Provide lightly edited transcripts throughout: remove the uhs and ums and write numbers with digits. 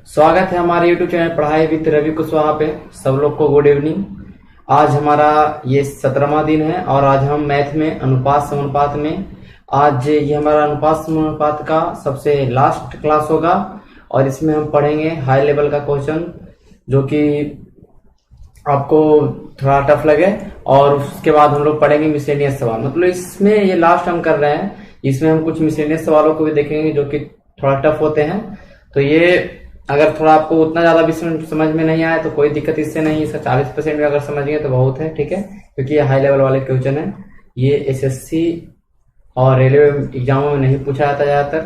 स्वागत है हमारे YouTube चैनल पढ़ाई विद रवि कुशवाहा पे। सब लोग को गुड इवनिंग। आज हमारा ये 17वां दिन है और आज हम मैथ में अनुपात समानुपात में आज ये हमारा अनुपात समानुपात का सबसे लास्ट क्लास होगा और इसमें हम पढ़ेंगे हाई लेवल का क्वेश्चन जो कि आपको थोड़ा टफ लगे और उसके बाद हम लोग पढ़ेंगे मिसलेनियस सवाल। मतलब इसमें ये लास्ट हम कर रहे हैं, इसमें हम कुछ मिसलेनियस सवालों को भी देखेंगे जो कि थोड़ा टफ होते हैं। तो ये अगर थोड़ा आपको उतना ज्यादा भी समझ में नहीं आया तो कोई दिक्कत इससे नहीं, इसका 40% भी अगर समझ गए तो बहुत है, ठीक है, क्योंकि ये हाई लेवल वाले क्वेश्चन है। ये एसएससी और रेलवे एग्जामों में नहीं पूछा जाता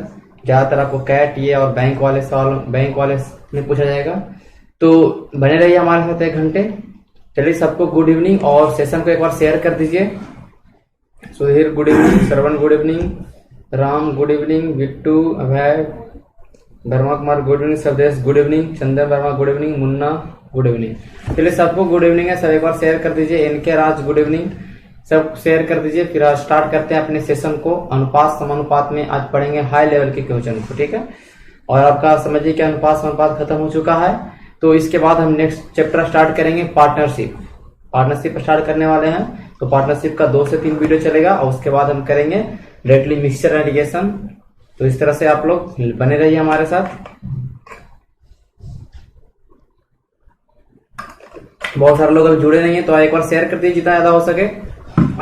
ज्यादातर आपको कैट ये और बैंक वाले में पूछा जाएगा। तो बने रहिए हमारे साथ 1 घंटे। चलिए सबको गुड इवनिंग और सेशन को एक बार शेयर कर दीजिए। Sudhir good evening, Shravan good evening, Ram good evening, Bittu, Abhay, Verma Kumar good evening, Swadesh good evening, Chandan Verma good evening, Munna good evening. चलिए सबको गुड इवनिंग है, सब एक बार शेयर कर दीजिए। एनके राज गुड इवनिंग, सब शेयर कर दीजिए। फिर आज स्टार्ट करते हैं अपने सेशन को। अनुपात समानुपात में आज पढ़ेंगे हाई लेवल के क्वेश्चन को, ठीक है। और आपका समझिए कि अनुपात समानुपात खत्म हो चुका है, तो इसके बाद हम नेक्स्ट चैप्टर स्टार्ट करेंगे पार्टनरशिप स्टार्ट करने वाले हैं। तो पार्टनरशिप का 2 से 3 वीडियो चलेगा और उसके बाद हम करेंगे डायरेक्टली मिक्सचर एंड एडिशन। तो इस तरह से आप लोग बने रहिए हमारे साथ। बहुत सारे लोग अभी जुड़े नहीं है तो एक बार शेयर कर दीजिए जितना ज्यादा हो सके।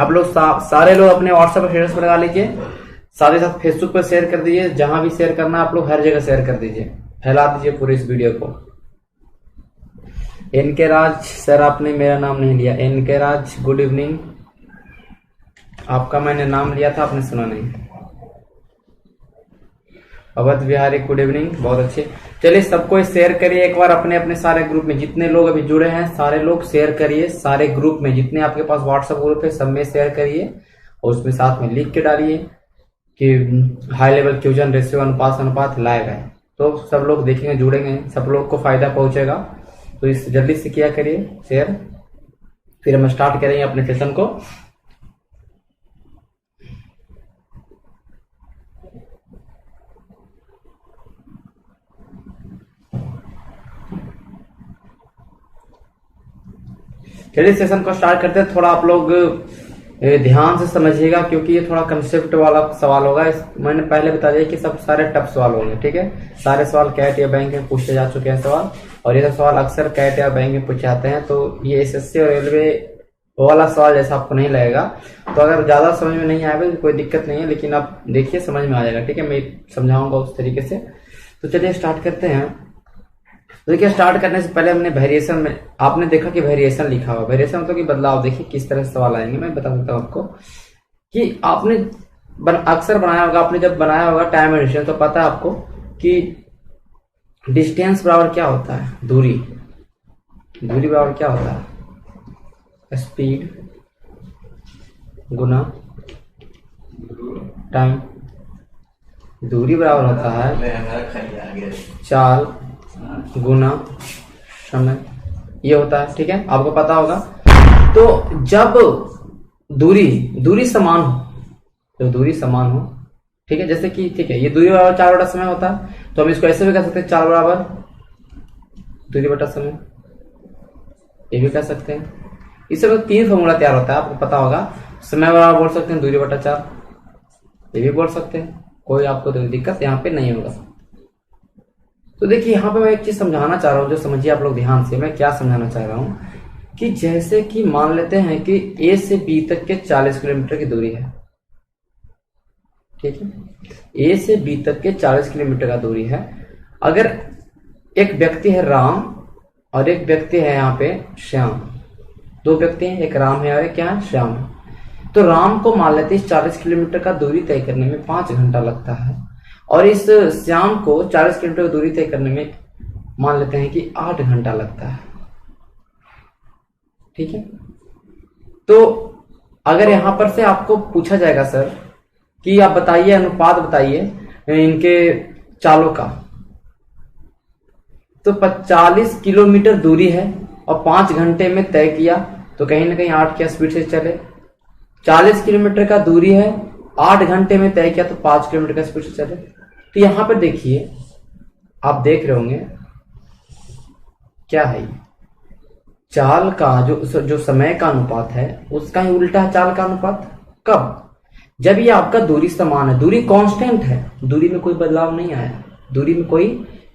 आप लोग सारे लोग अपने व्हाट्सएप पर स्टेटस पर लगा लीजिए, साथ ही साथ फेसबुक पर शेयर कर दीजिए। जहां भी शेयर करना आप लोग हर जगह शेयर कर दीजिए, फैला दीजिए पूरे इस वीडियो को। एनके राज सर, आपने मेरा नाम नहीं लिया। एनके राज गुड इवनिंग, आपका मैंने नाम लिया था, आपने सुना नहीं। अवध बिहारी गुड इवनिंग, बहुत अच्छे। चलिए सबको शेयर करिए एक बार अपने अपने सारे ग्रुप में। जितने लोग अभी जुड़े हैं सारे लोग शेयर करिए, सारे ग्रुप में जितने आपके पास व्हाट्सएप ग्रुप है सब में शेयर करिए और उसमें साथ में लिख के डालिए कि हाई लेवल क्वेश्चन रेशियो अनुपात लाइव है। तो सब लोग देखेंगे, जुड़ेंगे, सब लोग को फायदा पहुंचेगा। तो इस जल्दी से किया करिए शेयर। फिर हम स्टार्ट करेंगे अपने सेशन को। चलिए सेशन को स्टार्ट करते हैं। थोड़ा आप लोग ध्यान से समझिएगा क्योंकि ये थोड़ा कंसेप्ट वाला सवाल होगा। मैंने पहले बता दिया कि सब सारे टफ सवाल होंगे, ठीक है। सारे सवाल कैट या बैंक में पूछे जा चुके हैं सवाल, और ये सवाल अक्सर कैट या बैंक में पूछे जाते हैं। तो ये एसएससी और रेलवे वाला सवाल जैसा आपको नहीं लगेगा। तो अगर ज्यादा समझ में नहीं आएगा तो कोई दिक्कत नहीं है, लेकिन आप देखिए समझ में आ जाएगा, ठीक है। मैं समझाऊंगा उस तरीके से। तो चलिए स्टार्ट करते हैं। तो देखिए स्टार्ट करने से पहले हमने वेरिएशन में, आपने देखा कि वेरिएशन लिखा हुआ, वेरिएशन मतलब कि बदलाव। देखिए किस तरह से सवाल आएंगे, मैं बता देता हूँ आपको कि आपने अक्सर बनाया होगा, आपने जब बनाया होगा टाइम एंड डिस्टेंस तो पता है आपको कि डिस्टेंस बराबर क्या होता है, दूरी बराबर क्या होता है, स्पीड गुना टाइम। दूरी बराबर होता है चाल गुना समय, ये होता है, ठीक है, आपको पता होगा। तो जब दूरी समान हो, तो दूरी समान हो, ठीक है, जैसे कि ठीक है ये दूरी बराबर 4 बटा समय होता है, तो हम इसको ऐसे भी कह सकते हैं 4 बराबर दूरी बटा समय, ये भी कह सकते हैं। इससे 3 फॉर्मूला तैयार होता है, आपको पता होगा। समय बराबर बोल सकते हैं दूरी बटा 4, ये भी बोल सकते हैं, कोई आपको तो दिक्कत यहाँ पे नहीं होगा। तो देखिए यहाँ पे मैं एक चीज समझाना चाह रहा हूँ, जो समझिए आप लोग ध्यान से। मैं क्या समझाना चाह रहा हूँ कि जैसे कि मान लेते हैं कि ए से बी तक के 40 किलोमीटर की दूरी है, ठीक है। ए से बी तक के 40 किलोमीटर का दूरी है। अगर एक व्यक्ति है राम, और एक व्यक्ति है यहाँ पे श्याम। दो व्यक्ति हैं, एक राम है और एक क्या है, श्याम है। तो राम को मान लेते हैं 40 किलोमीटर का दूरी तय करने में 5 घंटा लगता है, और इस श्याम को 40 किलोमीटर की दूरी तय करने में मान लेते हैं कि 8 घंटा लगता है। ठीक है, तो अगर यहां पर से आपको पूछा जाएगा सर कि आप बताइए, अनुपात बताइए इनके चालों का, तो 45 किलोमीटर दूरी है और 5 घंटे में तय किया, तो कहीं ना कहीं 8 की स्पीड से चले। 40 किलोमीटर का दूरी है, 8 घंटे में तय किया, तो 5 किलोमीटर का स्पीड से चले। तो यहां पर देखिए, आप देख रहे होंगे क्या है ये, चाल का जो समय का अनुपात है उसका ही उल्टा है चाल का अनुपात। कब? जब ये आपका दूरी समान है, दूरी कांस्टेंट है, दूरी में कोई बदलाव नहीं आया, दूरी में कोई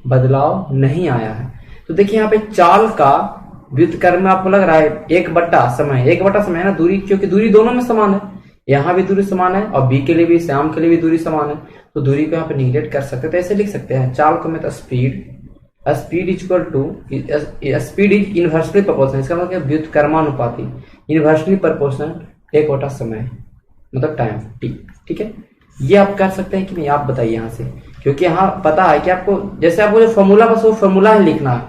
बदलाव नहीं आया है। तो देखिए यहाँ पे चाल का व्युत्क्रम में आपको लग रहा है 1/समय, 1/समय है ना दूरी, क्योंकि दूरी दोनों में समान है, यहाँ भी दूरी समान है और बी के लिए भी, श्याम के लिए भी दूरी समान है, तो दूरी को यहाँ पे निगलेक्ट कर सकते हैं। तो ऐसे लिख सकते हैं चाल को में speed equal to, speed is inversely proportional, इसका मतलब व्युत्क्रमानुपाती, इनवर्सली प्रोपोर्शनल 1/समय, मतलब टाइम टी। ठीक है, ये आप कर सकते हैं कि नहीं, आप बताइए यहाँ से, क्योंकि यहाँ पता है कि आपको, जैसे आपको जो फॉर्मूला, बस वो फॉर्मूला ही लिखना है।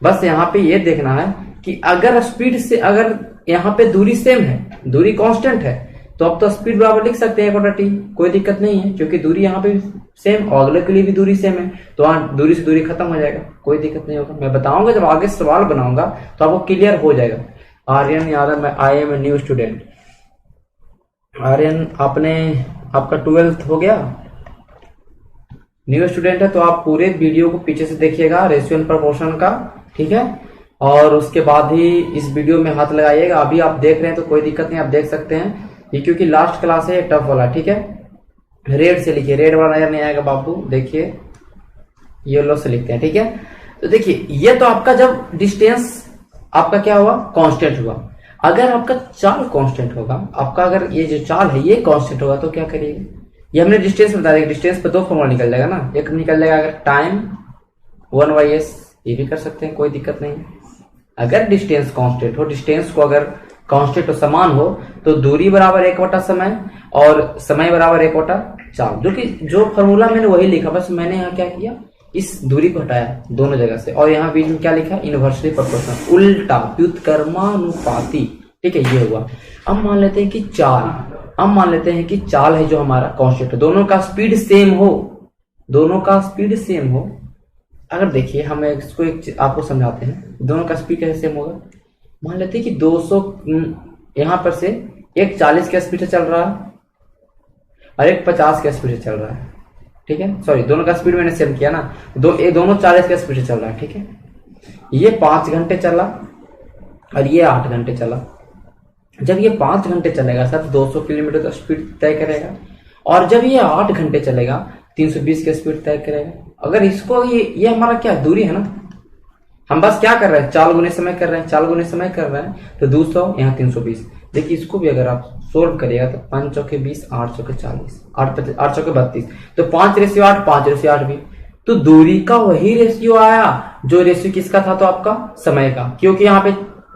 बस यहाँ पे ये देखना है कि अगर स्पीड से, अगर यहाँ पे दूरी सेम है, दूरी कांस्टेंट है, तो अब तो स्पीड बराबर लिख सकते हैं 1/t, कोई दिक्कत नहीं है, क्योंकि दूरी यहाँ पे सेम और अगले के लिए भी दूरी सेम है, तो वहां दूरी से दूरी खत्म हो जाएगा, कोई दिक्कत नहीं होगा। मैं बताऊंगा जब आगे सवाल बनाऊंगा तो आपको क्लियर हो जाएगा। आर्यन यादव, मैं I am a new student. Aryan, आपका 12th हो गया, न्यू स्टूडेंट है, तो आप पूरे वीडियो को पीछे से देखिएगा, रेशियो एंड प्रोपोर्शन का। ठीक है, और उसके बाद ही इस वीडियो में हाथ लगाइएगा। अभी आप देख रहे हैं तो कोई दिक्कत नहीं, आप देख सकते हैं, ये क्योंकि लास्ट क्लास है, टफ वाला। ठीक है, रेड से लिखिए, रेड वाला नजर नहीं आएगा बाबू, देखिए येलो से लिखते हैं। ठीक है, तो देखिए ये तो आपका जब डिस्टेंस आपका क्या हुआ, कांस्टेंट हुआ। अगर आपका चाल कांस्टेंट होगा, आपका अगर ये जो चाल है ये कांस्टेंट होगा, तो क्या करिएगा, ये हमने डिस्टेंस बता दिया, डिस्टेंस पे 2 फॉर्मूला निकल जाएगा ना, एक निकल जाएगा अगर टाइम 1/s, ये भी कर सकते हैं, कोई दिक्कत नहीं। अगर डिस्टेंस कांस्टेंट हो, डिस्टेंस को अगर कांस्टेंट हो, समान हो, तो दूरी बराबर 1/समय और समय बराबर 1/चाल, जो कि जो फॉर्मूला मैंने वही लिखा, बस मैंने यहाँ क्या किया, इस दूरी को हटाया दोनों जगह से, और यहाँ बीच में क्या लिखा, इनवर्सली प्रोपोर्शनल, उल्टा व्युत्क्रमानुपाती। ठीक है, ये हुआ। अब मान लेते हैं कि चाल है जो हमारा कांस्टेंट है, दोनों का स्पीड सेम हो, अगर देखिए हम इसको एक आपको समझाते हैं, दोनों का स्पीड कैसे सेम होगा। मान लेते हैं कि 200 यहां पर से एक 40 के स्पीड से चल रहा है और एक 50 के स्पीड से चल रहा है। ठीक है, सॉरी, दोनों का स्पीड मैंने सेम किया ना, दोनों 40 के स्पीड से चल रहा है। ठीक है, ये 5 घंटे चला और ये 8 घंटे चला। जब ये 5 घंटे चलेगा सर, 200 किलोमीटर का स्पीड तय करेगा, और जब ये 8 घंटे चलेगा 320 की स्पीड तय करेगा। अगर इसको ये हमारा क्या दूरी है ना, हम बस क्या कर रहे हैं, चाल गुने समय कर रहे हैं, तो 200 यहाँ 320। देखिए इसको भी अगर आप सोल्व करिएगा तो 5 चौके 20, 8 चौके 40, 8 चौके 32, तो 5:8, 5:8 भी, तो दूरी का वही रेशियो आया जो रेशियो किसका था, तो आपका समय का, क्योंकि यहाँ पे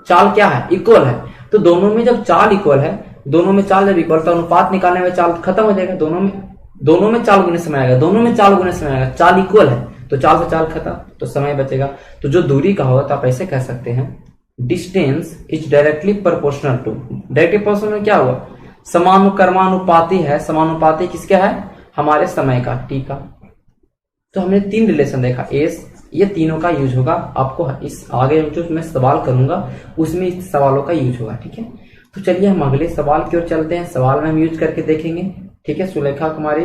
चाल क्या है, इक्वल है। तो दोनों में जब चाल इक्वल है, दोनों में चाल जब इक्वल, तो अनुपात निकालने में चाल खत्म हो जाएगा, दोनों में चाल गुने समय आएगा, चाल इक्वल है तो चाल से चाल खत्म, तो समय बचेगा। तो जो दूरी का होगा तो आप ऐसे कह सकते हैं, distance is directly proportional to, directly proportional क्या हुआ, समानुक्रमानुपाती है, समानुपाती किसका है, हमारे समय का, टी का। तो हमने 3 रिलेशन देखा, एस, ये तीनों का यूज होगा आपको, इस आगे जो मैं सवाल करूंगा उसमें इस सवालों का यूज होगा। ठीक है, तो चलिए हम अगले सवाल की ओर चलते हैं, सवाल में हम यूज करके देखेंगे। ठीक है, सुलेखा कुमारी,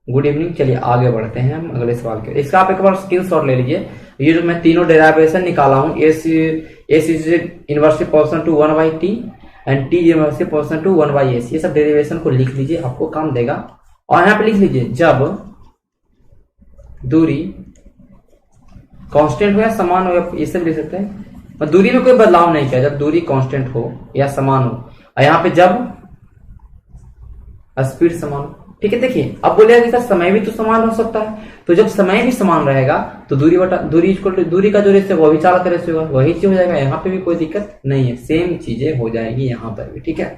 गुड इवनिंग। चलिए आगे बढ़ते हैं हम अगले सवाल के। इसका आप एक बार स्क्रीनशॉट ले लीजिए, ये जो मैं तीनों डेरिवेशन निकाला हूं, S is inversely proportional to 1/t and T inversely proportional to 1/s, ये सब डेरिवेशन को लिख लीजिए, आपको काम देगा। और यहाँ पे लिख लीजिए, जब दूरी कांस्टेंट हो या समान हो, ये सब लिख सकते हैं, और दूरी में कोई बदलाव नहीं किया, जब दूरी कांस्टेंट हो या समान हो, और यहाँ पे जब स्पीड समान हो, ठीक है। देखिए अब बोलेगा कि सर समय भी तो समान हो सकता है, तो जब समय भी समान रहेगा तो दूरी बटा दूरी इक्वल टू दूरी का जो रेशियो वो भी चालक रेशियो होगा, वही चीज हो जाएगा। यहाँ पे भी कोई दिक्कत नहीं है, सेम चीजें हो जाएगी यहाँ पर भी, ठीक है।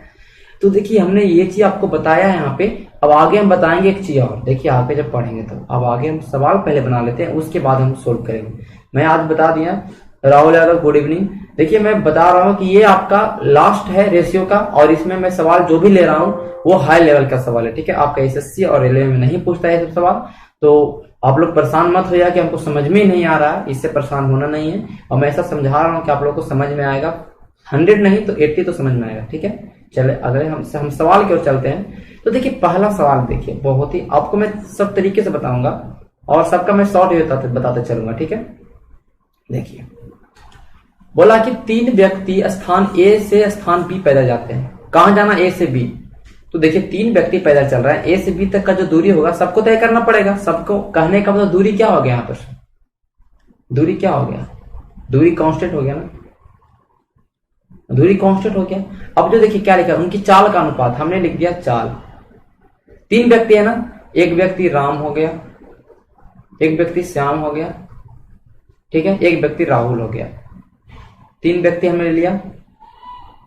तो देखिए हमने ये चीज आपको बताया है यहाँ पे। अब आगे हम बताएंगे एक चीज और, देखिए आगे जब पढ़ेंगे तो अब आगे हम सवाल पहले बना लेते हैं, उसके बाद हम सोल्व करेंगे। मैं आज बता दिया राहुल यादव, गुड इवनिंग। देखिए मैं बता रहा हूँ कि ये आपका लास्ट है रेशियो का, और इसमें मैं सवाल जो भी ले रहा हूँ वो हाई लेवल का सवाल है, ठीक है। आपका एसएससी और रेलवे में नहीं पूछता है ये सब सवाल, तो आप लोग परेशान मत हो जाए कि हमको समझ में ही नहीं आ रहा है, इससे परेशान होना नहीं है। और मैं ऐसा समझा रहा हूँ कि आप लोग को समझ में आएगा, 100 नहीं तो 80 तो समझ में आएगा, ठीक है। चले अगले हम सवाल की ओर चलते हैं। तो देखिए पहला सवाल देखिए, बहुत ही आपको मैं सब तरीके से बताऊंगा और सबका मैं शॉर्ट बताते चलूंगा, ठीक है। देखिए बोला कि 3 व्यक्ति स्थान ए से स्थान बी पैदल जाते हैं। कहां जाना? ए से बी। तो देखिए 3 व्यक्ति पैदल चल रहा है, ए से बी तक का जो दूरी होगा सबको तय करना पड़ेगा। सबको कहने का मतलब दूरी क्या हो गया यहाँ पर? दूरी क्या हो गया? दूरी कांस्टेंट हो गया ना, दूरी कांस्टेंट हो गया। अब जो देखिए क्या लिखा है, उनकी चाल का अनुपात हमने लिख दिया चाल। 3 व्यक्ति है ना, एक व्यक्ति राम हो गया, एक व्यक्ति श्याम हो गया, ठीक है, एक व्यक्ति राहुल हो गया। 3 व्यक्ति हमने लिया,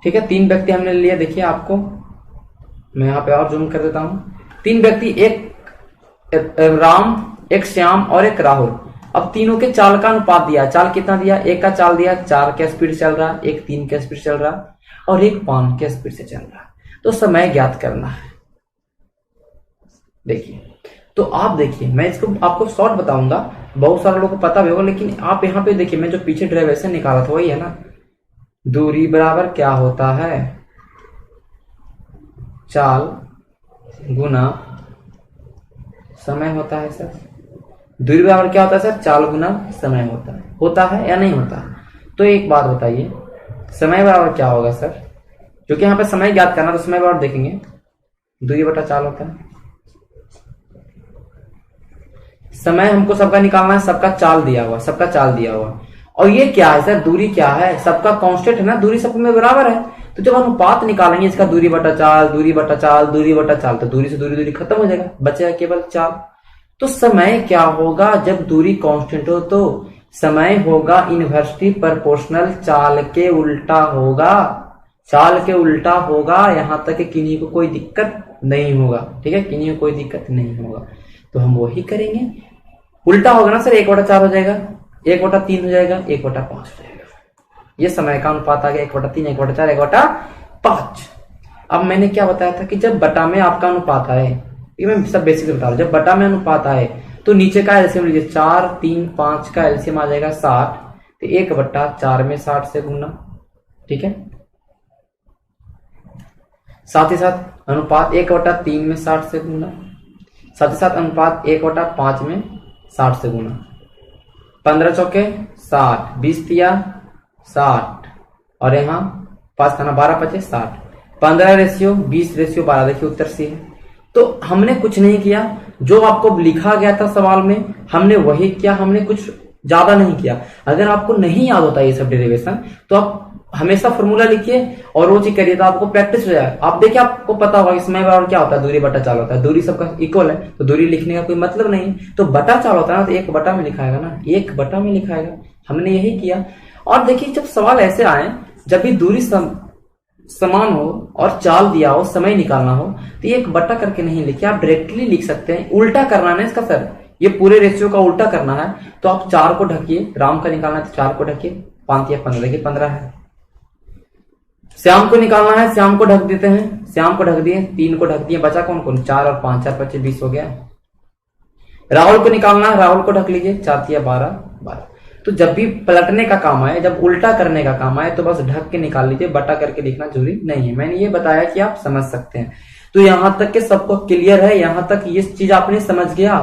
ठीक है, 3 व्यक्ति हमने लिया। देखिए आपको मैं यहां पे और जूम कर देता हूं। 3 व्यक्ति, एक राम, एक श्याम और एक राहुल। अब तीनों के चाल का अनुपात दिया। चाल कितना दिया? एक का चाल दिया 4 के स्पीड चल रहा, एक 3 के स्पीड चल रहा और एक 5 के स्पीड से चल रहा। तो समय ज्ञात करना है। देखिए तो आप देखिए मैं इसको आपको शॉर्ट बताऊंगा, बहुत सारे लोगों को पता भी होगा, लेकिन आप यहाँ पे देखिए मैं जो पीछे डेरिवेशन निकाला था वही है ना। दूरी बराबर क्या होता है? चाल गुना समय होता है सर। दूरी बराबर क्या होता है सर? चाल गुना समय होता है या नहीं होता? तो एक बात बताइए, समय बराबर क्या होगा सर? क्योंकि यहाँ पे समय ज्ञात करना तो समय बराबर देखेंगे, दूरी बटा चाल होता है। समय हमको सबका निकालना है, सबका चाल दिया हुआ। और ये क्या है सर? दूरी क्या है? सबका कांस्टेंट है ना, दूरी सब में बराबर है। तो जब अनुपात निकालेंगे इसका दूरी बटा चाल, तो दूरी से दूरी खत्म हो जाएगा, बचेगा केवल चाल। तो समय क्या होगा? जब दूरी कांस्टेंट हो तो समय होगा इनवर्सली प्रोपोर्शनल चाल के उल्टा होगा। चाल के उल्टा होगा, यहां तक कि किन्हीं को कोई दिक्कत नहीं होगा, ठीक है, किन्हीं को कोई दिक्कत नहीं होगा। तो हम वही करेंगे, उल्टा होगा ना सर, 1/4 हो जाएगा, 1/3 हो जाएगा, 1/5 हो जाएगा। ये समय का अनुपात आ गया 1/3, 1/4, 1/5। अब मैंने क्या बताया था कि जब बटा में आपका अनुपात आए, ये मैं सब बेसिक बता रहा हूं, जब बटा में अनुपात आए तो नीचे का एलसीएम लीजिए, 4, 3, 5 का एलसीएम आ जाएगा 60, तो 1/4 में 60 से गुना, ठीक है। साथ ही साथ अनुपात 1/3 में 60 से गुना, साथ ही साथ अनुपात 1/5 में 60 से गुना। 15 चौके 60, 20 तिया 60 और यहाँ 5 थाना 12 पचे 60, 15 रेशियो 20 रेशियो 12। देखिए उत्तर सी है। तो हमने कुछ नहीं किया, जो आपको लिखा गया था सवाल में हमने वही किया, हमने कुछ ज्यादा नहीं किया। अगर आपको नहीं याद होता ये सब डेरिवेशन तो आप हमेशा फॉर्मूला लिखिए और वो चीज करिए, तो आपको प्रैक्टिस हो जाए। आप देखिए आपको पता होगा समय बराबर क्या होता है, दूरी बटा चाल होता है। दूरी सबका इक्वल है तो दूरी लिखने का कोई मतलब नहीं, तो बटा चाल होता है ना, तो 1/, में लिखाएगा ना, 1/, में लिखाएगा। हमने यही किया। और देखिए जब सवाल ऐसे आए, जब भी दूरी समान हो और चाल दिया हो, समय निकालना हो, तो 1/, करके नहीं लिखिए, आप डायरेक्टली लिख सकते हैं। उल्टा करना है ना इसका सर, ये पूरे रेशियो का उल्टा करना है, तो आप 4 को ढकिए, राम का निकालना है तो 4 को ढकिए, 5 या 15, देखिए 15 है। श्याम को निकालना है, श्याम को ढक देते हैं, श्याम को ढक दिए, 3 को ढक दिए, बचा कौन कौन? 4 और 5, 4 5 20 हो गया। राहुल को निकालना है, राहुल को ढक लीजिए, 4 तिया 12, 12। तो जब भी पलटने का काम आए, जब उल्टा करने का काम आए, तो बस ढक के निकाल लीजिए, बटा करके लिखना जरूरी नहीं है। मैंने ये बताया कि आप समझ सकते हैं। तो यहां तक के सबको क्लियर है, यहां तक ये चीज आपने समझ गया,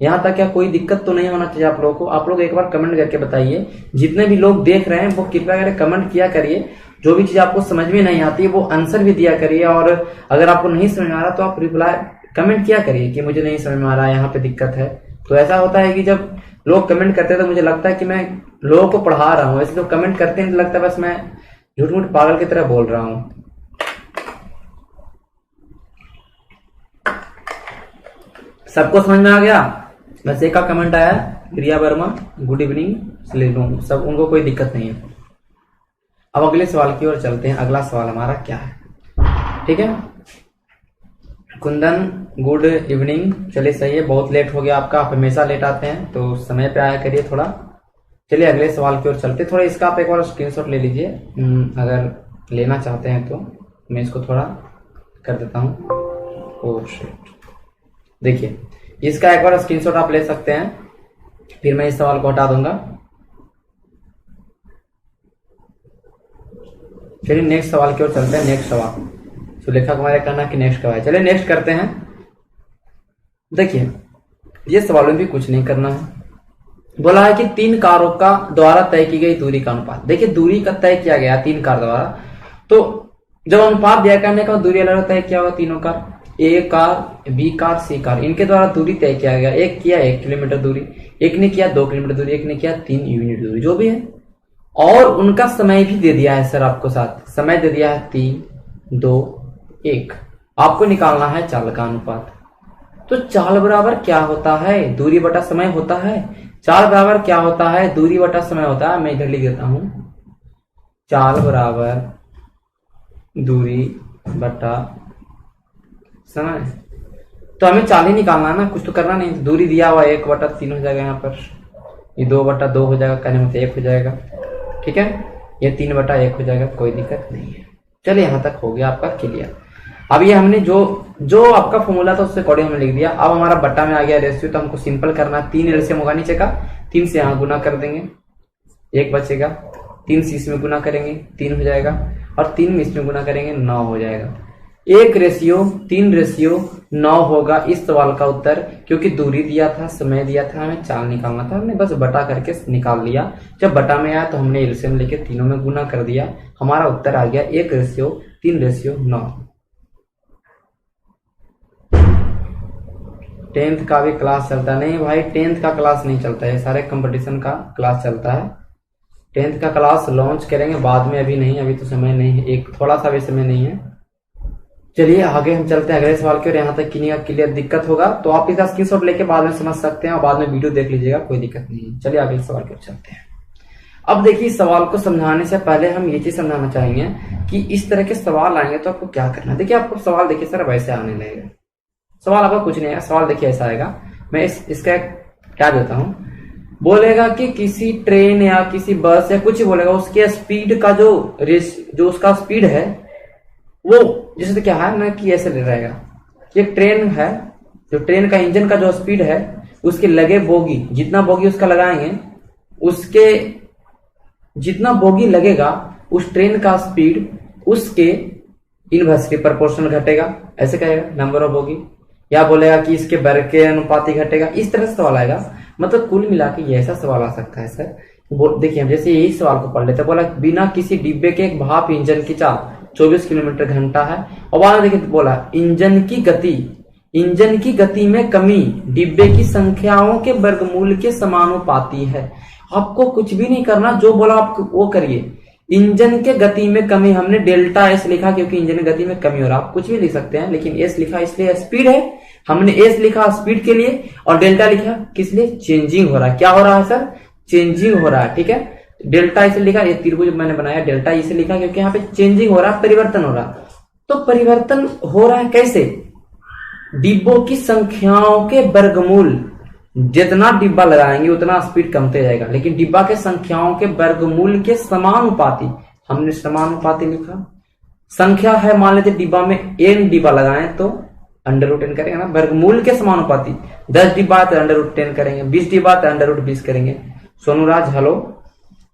यहां तक क्या कोई दिक्कत तो नहीं होना चाहिए आप लोगों को। आप लोग एक बार कमेंट करके बताइए, जितने भी लोग देख रहे हैं वो कृपया करके कमेंट किया करिए। जो भी चीज आपको समझ में नहीं आती है वो आंसर भी दिया करिए, और अगर आपको नहीं समझ में आ रहा तो आप रिप्लाई कमेंट किया करिए कि मुझे नहीं समझ में आ रहा है, यहाँ पे दिक्कत है। तो ऐसा होता है कि जब लोग कमेंट करते हैं तो मुझे लगता है कि मैं लोगों को पढ़ा रहा हूँ, ऐसे तो कमेंट करते हैं तो लगता है बस मैं झूठ मूठ पागल की तरह बोल रहा हूँ। सबको समझ में आ गया? बस एक का कमेंट आया, प्रिया वर्मा, गुड इवनिंग सलेम, सब उनको कोई दिक्कत नहीं है। अब अगले सवाल की ओर चलते हैं। अगला सवाल हमारा क्या है, ठीक है? कुंदन गुड इवनिंग, चलिए सही है, बहुत लेट हो गया आपका, आप हमेशा लेट आते हैं तो समय पे आया करिए थोड़ा। चलिए अगले सवाल की ओर चलते, थोड़ा इसका आप एक बार स्क्रीनशॉट ले लीजिए, अगर लेना चाहते हैं तो मैं इसको थोड़ा कर देता हूँ। ओह शिट, देखिए इसका एक बार स्क्रीनशॉट आप ले सकते हैं, फिर मैं इस सवाल को हटा दूंगा। चलिए नेक्स्ट सवाल की ओर चलते हैं। नेक्स्ट सवाल सुलेखा कुमार कहना कि नेक्स्ट कब है, चलिए नेक्स्ट करते हैं। देखिए ये सवालों में भी कुछ नहीं करना है, बोला है कि 3 कारों का द्वारा तय की गई दूरी का अनुपात। देखिए दूरी का तय किया गया 3 कार द्वारा, तो जब अनुपात दिया करने का दूरी अलग तय किया होगा, तीनों कार, ए कार, बी कार, सी कार, इनके द्वारा दूरी तय किया गया। एक किया 1 किलोमीटर दूरी, एक ने किया 2 किलोमीटर दूरी, एक ने किया 3 यूनिट दूरी, जो भी है, और उनका समय भी दे दिया है सर, आपको साथ समय दे दिया है 3, 2, 1। आपको निकालना है चाल का अनुपात। तो चाल बराबर क्या होता है? दूरी बटा समय होता है। चाल बराबर क्या होता है? दूरी बटा समय होता है। मैं इधर लिख देता हूं, चाल बराबर दूरी बटा समय। तो हमें चाल ही निकालना है ना, कुछ तो करना नहीं। दूरी दिया हुआ 1/3 हो जाएगा, यहाँ पर ये 2/2 हो जाएगा, कहने मतलब 1 हो जाएगा, ठीक है? ये 3/1 हो जाएगा, कोई दिक्कत नहीं है। चलिए यहां तक हो गया आपका क्लियर। अब ये हमने जो आपका फॉर्मूला था उससे अकॉर्डिंग हमने लिख दिया। अब हमारा बट्टा में आ गया रेशियो, तो हमको सिंपल करना है। 3 एलसीएम होगा नीचे का, 3 से यहाँ गुना कर देंगे, 1 बचेगा, 3 से इसमें गुना करेंगे 3 हो जाएगा, और 3 में इसमें गुना करेंगे 9 हो जाएगा। 1:3:9 होगा इस सवाल का उत्तर, क्योंकि दूरी दिया था, समय दिया था, हमें चाल निकालना था, हमने बस बटा करके निकाल लिया। जब बटा में आया तो हमने एलसीएम लेके तीनों में गुना कर दिया, हमारा उत्तर आ गया 1:3:9। 10th का भी क्लास चलता है? नहीं भाई 10th का क्लास नहीं चलता है, सारे कंपटीशन का क्लास चलता है। 10th का क्लास लॉन्च करेंगे बाद में, अभी नहीं, अभी तो समय नहीं है, एक थोड़ा सा भी समय नहीं है। चलिए आगे हम चलते हैं अगले सवाल की ओर। यहाँ तक क्लियर दिक्कत होगा तो आप इसका स्क्रीनशॉट लेके बाद में समझ सकते हैं, और बाद में वीडियो देख लीजिएगा, कोई दिक्कत नहीं है। चलिए अगले सवाल की ओर चलते हैं। अब देखिए इस सवाल को समझाने से पहले हम ये चीज समझाना चाहेंगे कि इस तरह के सवाल आएंगे तो आपको क्या करना है। देखिए आपको सवाल देखिए सर वैसे आने लगेगा, सवाल आपका कुछ नहीं है, सवाल देखिए ऐसा आएगा। मैं इसका क्या देता हूं, बोलेगा कि किसी ट्रेन या किसी बस या कुछ बोलेगा, उसके स्पीड का जो उसका स्पीड है वो जैसे क्या है ना कि ऐसे ले रहेगा। एक ट्रेन है, जो ट्रेन का इंजन का जो स्पीड है, उसके लगे बोगी, जितना बोगी उसका लगाएंगे, उसके जितना बोगी लगेगा उस ट्रेन का स्पीड उसके इनवर्सली प्रोपोर्शनल घटेगा, ऐसे कहेगा नंबर ऑफ बोगी। या बोलेगा कि इसके वर्ग के अनुपाती घटेगा, इस तरह से सवाल आएगा। मतलब कुल मिला के ये ऐसा सवाल आ सकता है सर। देखिए हम जैसे यही सवाल को पढ़ लेते हैं, बोला बिना किसी डिब्बे के एक भाप इंजन की चाल 24 किलोमीटर घंटा है, और बाद में देखिए बोला इंजन की गति में कमी डिब्बे की संख्याओं के वर्गमूल के समानुपाती है। आपको कुछ भी नहीं करना, जो बोला आप वो करिए। इंजन के गति में कमी, हमने डेल्टा एस लिखा क्योंकि इंजन की गति में कमी हो रहा है, आप कुछ भी लिख सकते हैं, लेकिन एस लिखा इसलिए स्पीड है, हमने एस लिखा स्पीड के लिए, और डेल्टा लिखा किस लिए? चेंजिंग हो रहा है। क्या हो रहा है सर? चेंजिंग हो रहा है, ठीक है। डेल्टा इसे लिखा, ये त्रिभुज मैंने बनाया, डेल्टा इसे लिखा क्योंकि यहाँ पे चेंजिंग हो रहा है, परिवर्तन हो रहा है। तो परिवर्तन हो रहा है कैसे? डिब्बों की संख्याओं के वर्गमूल, जितना डिब्बा लगाएंगे उतना स्पीड कमते जाएगा, लेकिन डिब्बा के संख्याओं के वर्गमूल के समानुपाती, हमने समानुपाती लिखा। संख्या है, मान लेते डिब्बा में n डिब्बा लगाएं तो √n करेंगे ना, वर्गमूल के समानुपाती। 10 डिब्बा तो √10 करेंगे, 20 डिब्बा तो √20 करेंगे। सोनूराज हेलो,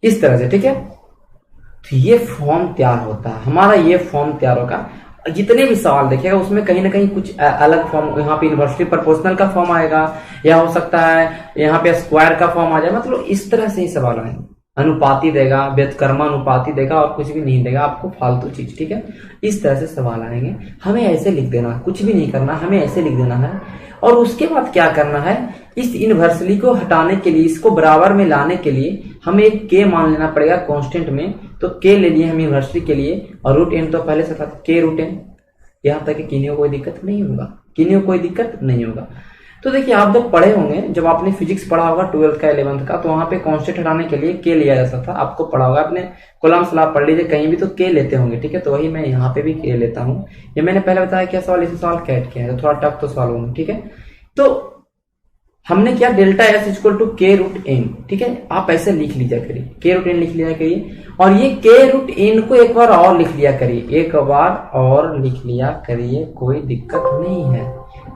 इस तरह से, ठीक है। तो ये फॉर्म तैयार होता है हमारा, ये फॉर्म तैयार होगा। जितने भी सवाल देखेगा उसमें कहीं ना कहीं कुछ अलग फॉर्म, यहाँ पे इनवर्सली प्रोपोर्शनल का फॉर्म आएगा, या हो सकता है यहाँ पे स्क्वायर का फॉर्म आ जाए, मतलब इस तरह से ही सवाल आएंगे। अनुपाती देगा, व्युत्क्रमानुपाती देगा, और कुछ भी नहीं देगा आपको फालतू चीज, ठीक है। इस तरह से सवाल आएंगे, हमें ऐसे लिख देना, कुछ भी नहीं करना, हमें ऐसे लिख देना है। और उसके बाद क्या करना है, इस इनवर्सली को हटाने के लिए, इसको बराबर में लाने के लिए हमें एक के मान लेना पड़ेगा कांस्टेंट में। तो के ले लिए हम इनवर्सली के लिए, और √n तो पहले से था, k √n। यहां तक कि किन्हीं को कोई दिक्कत नहीं होगा, किन्हीं को कोई दिक्कत नहीं होगा। तो देखिए आप जब पढ़े होंगे, जब आपने फिजिक्स पढ़ा होगा 12th का 11th का, तो वहां पे कांस्टेंट हटाने के लिए के लिया जा सकता था। आपको पढ़ा होगा, आपने कॉलम्स लॉ पढ़ लीजिए कहीं भी तो के लेते होंगे, ठीक है। तो वही मैं यहाँ पे भी के लेता हूँ। ये मैंने पहले बताया क्या सवाल, इसी सवाल कैट किया है, तो थोड़ा टफ तो सवाल होंगे, ठीक है। तो हमने क्या, डेल्टा एस इक्वल टू के रूट एन, ठीक है। आप ऐसे लिख लीजिए करिए, के रूट एन लिख लिया करिए, और ये के रूट एन को एक बार और लिख लिया करिए, एक बार और लिख लिया करिए, कोई दिक्कत नहीं है,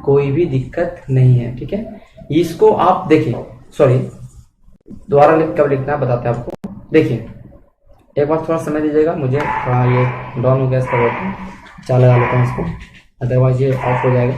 कोई भी दिक्कत नहीं है, ठीक है। इसको आप देखिए, सॉरी दोबारा कब लिखना है बताते हैं आपको। देखिए एक बार थोड़ा समय दीजिएगा मुझे, थोड़ा ये डाउन हो गया इसका बटन, चालू लगा लेता हूँ इसको, अदरवाइज ये ऑफ हो जाएगा।